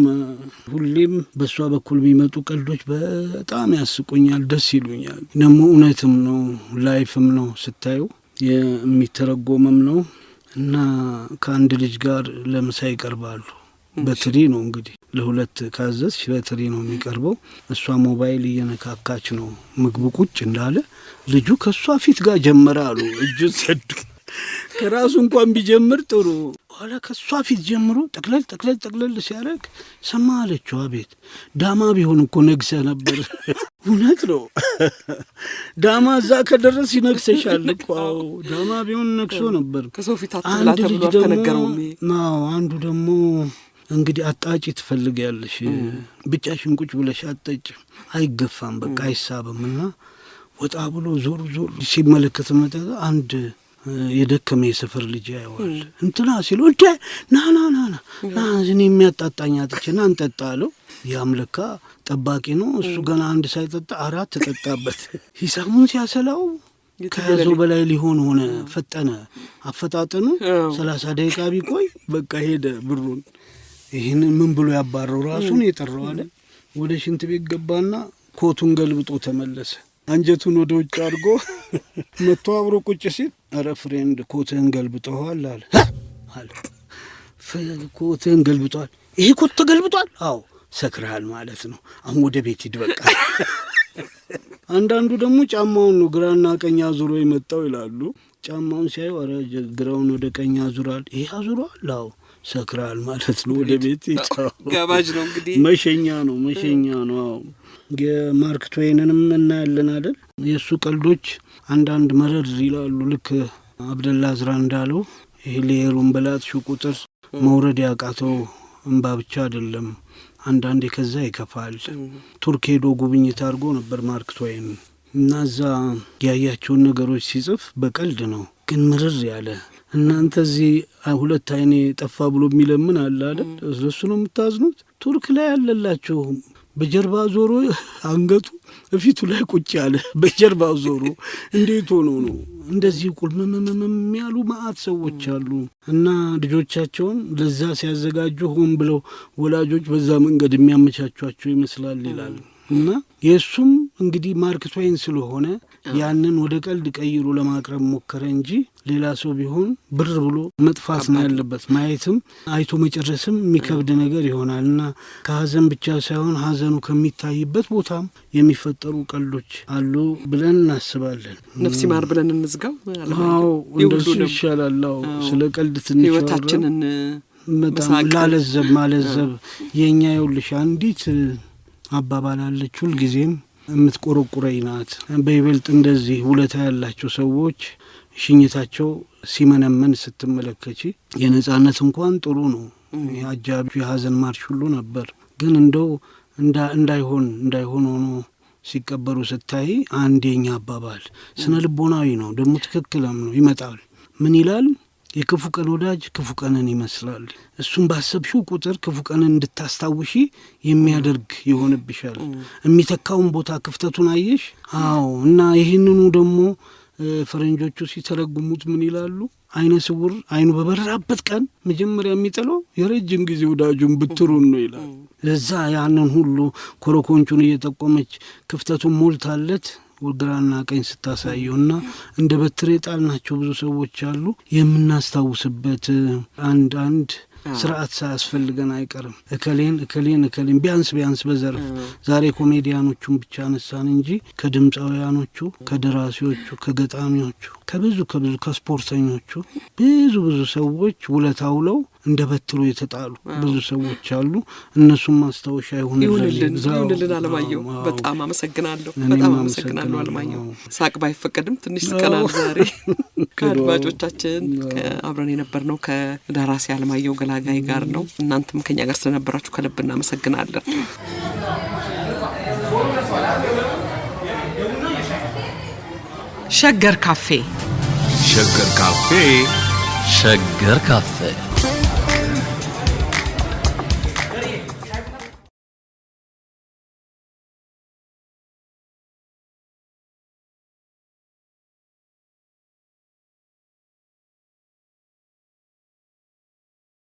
ሁሌም በሷ በኩል የሚመጡ ቀልዶች በጣም ያስቁኛል፣ ደስ ይሉኛል። ደግሞ እውነትም ነው፣ ላይፍም ነው ስታዩ የሚተረጎምም ነው። እና ከአንድ ልጅ ጋር ለምሳ ይቀርባሉ። በትሪ ነው እንግዲህ ለሁለት ካዘዝሽ በትሪ ነው የሚቀርበው። እሷ ሞባይል እየነካካች ነው። ምግቡ ቁጭ እንዳለ ልጁ ከሷ ፊት ጋር ጀመረ አሉ። እጁን ሰዱ። ከራሱ እንኳን ቢጀምር ጥሩ፣ ኋላ ከሷ ፊት ጀምሮ ጠቅለል ሲያደርግ ሰማ አለችው። አቤት ዳማ ቢሆን እኮ ነግሰ ነበር። እውነት ነው። ዳማ እዛ ከደረስ ይነግሰሻል እኮ። ዳማ ቢሆን ነግሶ ነበር። ከሰው ፊት አትብላ ተብሎ ተነገረው። አንዱ ደግሞ እንግዲህ አጣጪ ትፈልጊያለሽ፣ ብቻሽን ቁጭ ብለሽ አጠጭ፣ አይገፋም፣ በቃ አይሳብም። እና ወጣ ብሎ ዞር ሲመለከት መጣ አንድ የደከመ የሰፈር ልጅ ያየዋል። እንትና ሲሉ እንዴ ና እኔ የሚያጣጣኝ አጥቼ ና እንጠጣ አለው። ያምለካ ጠባቂ ነው እሱ። ገና አንድ ሳይጠጣ 4 ተጠጣበት። ሂሳቡን ሲያሰላው ከያዘው በላይ ሊሆን ሆነ። ፈጠነ አፈጣጠኑ። 30 ደቂቃ ቢቆይ በቃ ሄደ ብሩን። ይህንን ምን ብሎ ያባረው ራሱን የጠራው አለ። ወደ ሽንት ቤት ገባና ኮቱን ገልብጦ ተመለሰ። አንጀቱን ወደ ውጭ አድርጎ መጥቶ አብሮ ቁጭ ሲል አረ ፍሬንድ ኮትህን ገልብጠዋል አለ። ኮትህን ገልብጠዋል? ይሄ ኮት ተገልብጧል? አዎ። ሰክረሃል ማለት ነው። አሁን ወደ ቤት ሂድ በቃ። አንዳንዱ ደግሞ ጫማውን ነው ግራና ቀኝ አዙሮ የመጣው ይላሉ። ጫማውን ሲያዩ አረ ግራውን ወደ ቀኝ አዙራል። ይሄ አዙሯል? አዎ። ሰክረሃል ማለት ነው። ወደ ቤት ይጫው። ጋባዥ ነው እንግዲህ። መሸኛ ነው። የማርክ ትዌይንንም እናያለን አይደል? የእሱ ቀልዶች አንዳንድ መረር ይላሉ። ልክ አብደላ ዝራ እንዳለው ይሄ ሌየሩን በላጥሽው ቁጥር መውረድ ያቃተው እንባ ብቻ አይደለም፣ አንዳንዴ ከዛ ይከፋል። ቱርክ ሄዶ ጉብኝት አድርጎ ነበር ማርክ ትዌይን እና እዛ ያያቸውን ነገሮች ሲጽፍ በቀልድ ነው ግን ምርር ያለ። እናንተ እዚህ 2 አይኔ ጠፋ ብሎ የሚለምን አለ አይደል? ለሱ ነው የምታዝኑት። ቱርክ ላይ ያለላቸው በጀርባ ዞሮ አንገቱ እፊቱ ላይ ቁጭ ያለ በጀርባ ዞሮ እንዴት ሆኖ ነው እንደዚህ ቁልምምምም ያሉ ማአት ሰዎች አሉ። እና ልጆቻቸውን ለዛ ሲያዘጋጁ ሆን ብለው ወላጆች በዛ መንገድ የሚያመቻቿቸው ይመስላል ይላል። እና የእሱም እንግዲህ ማርክ ትዌይን ስለሆነ ያንን ወደ ቀልድ ቀይሮ ለማቅረብ ሞከረ እንጂ ሌላ ሰው ቢሆን ብር ብሎ መጥፋት ነው ያለበት። ማየትም አይቶ መጨረስም የሚከብድ ነገር ይሆናል። እና ከሀዘን ብቻ ሳይሆን ሀዘኑ ከሚታይበት ቦታም የሚፈጠሩ ቀልዶች አሉ ብለን እናስባለን። ነፍስ ይማር ብለን እንዝጋው። አዎ እንደሱ ይሻላል። ስለ ቀልድ ትንሽ ህይወታችንን በጣም ማለዘብ የኛ ይውልሽ አንዲት አባባል አለች ሁልጊዜም የምትቆረቁረኝ ናት። በይበልጥ እንደዚህ ውለታ ያላቸው ሰዎች ሽኝታቸው ሲመነመን ስትመለከቺ የነጻነት እንኳን ጥሩ ነው፣ አጃቢ የሀዘን ማርሽ ሁሉ ነበር። ግን እንደው እንዳይሆን ሆኖ ሲቀበሩ ስታይ አንድ የኛ አባባል ስነ ልቦናዊ ነው፣ ደግሞ ትክክልም ነው። ይመጣል ምን ይላል? የክፉ ቀን ወዳጅ ክፉ ቀንን ይመስላል። እሱም ባሰብሽው ቁጥር ክፉ ቀንን እንድታስታውሺ የሚያደርግ ይሆንብሻል። የሚተካውን ቦታ ክፍተቱን አየሽ? አዎ። እና ይህንኑ ደግሞ ፈረንጆቹ ሲተረጉሙት ምን ይላሉ? አይነ ስውር አይኑ በበራበት ቀን መጀመሪያ የሚጥለው የረጅም ጊዜ ወዳጁን ብትሩን ነው ይላል። እዛ ያንን ሁሉ ኮረኮንቹን እየጠቆመች ክፍተቱን ሞልታለት ግራና ቀኝ ስታሳየውና እንደ በትር የጣልናቸው ብዙ ሰዎች አሉ። የምናስታውስበት አንድ ስርዓት ሳያስፈልገን አይቀርም። እከሌን ቢያንስ በዘርፍ ዛሬ ኮሜዲያኖቹን ብቻ አነሳን እንጂ ከድምፃውያኖቹ፣ ከደራሲዎቹ፣ ከገጣሚዎቹ፣ ከብዙ ከስፖርተኞቹ ብዙ ሰዎች ውለታ ውለው እንደ በትሩ የተጣሉ ብዙ ሰዎች አሉ። እነሱም ማስታወሻ ይሁንልን። አለማየሁ በጣም አመሰግናለሁ። አለማየሁ። ሳቅ ባይፈቀድም ትንሽ ስቀናል ዛሬ። ከአድማጮቻችን አብረን የነበርነው ከደራሲ አለማየሁ ገላጋይ ጋር ነው። እናንተም ከኛ ጋር ስለነበራችሁ ከልብ እናመሰግናለን። ሸገር ካፌ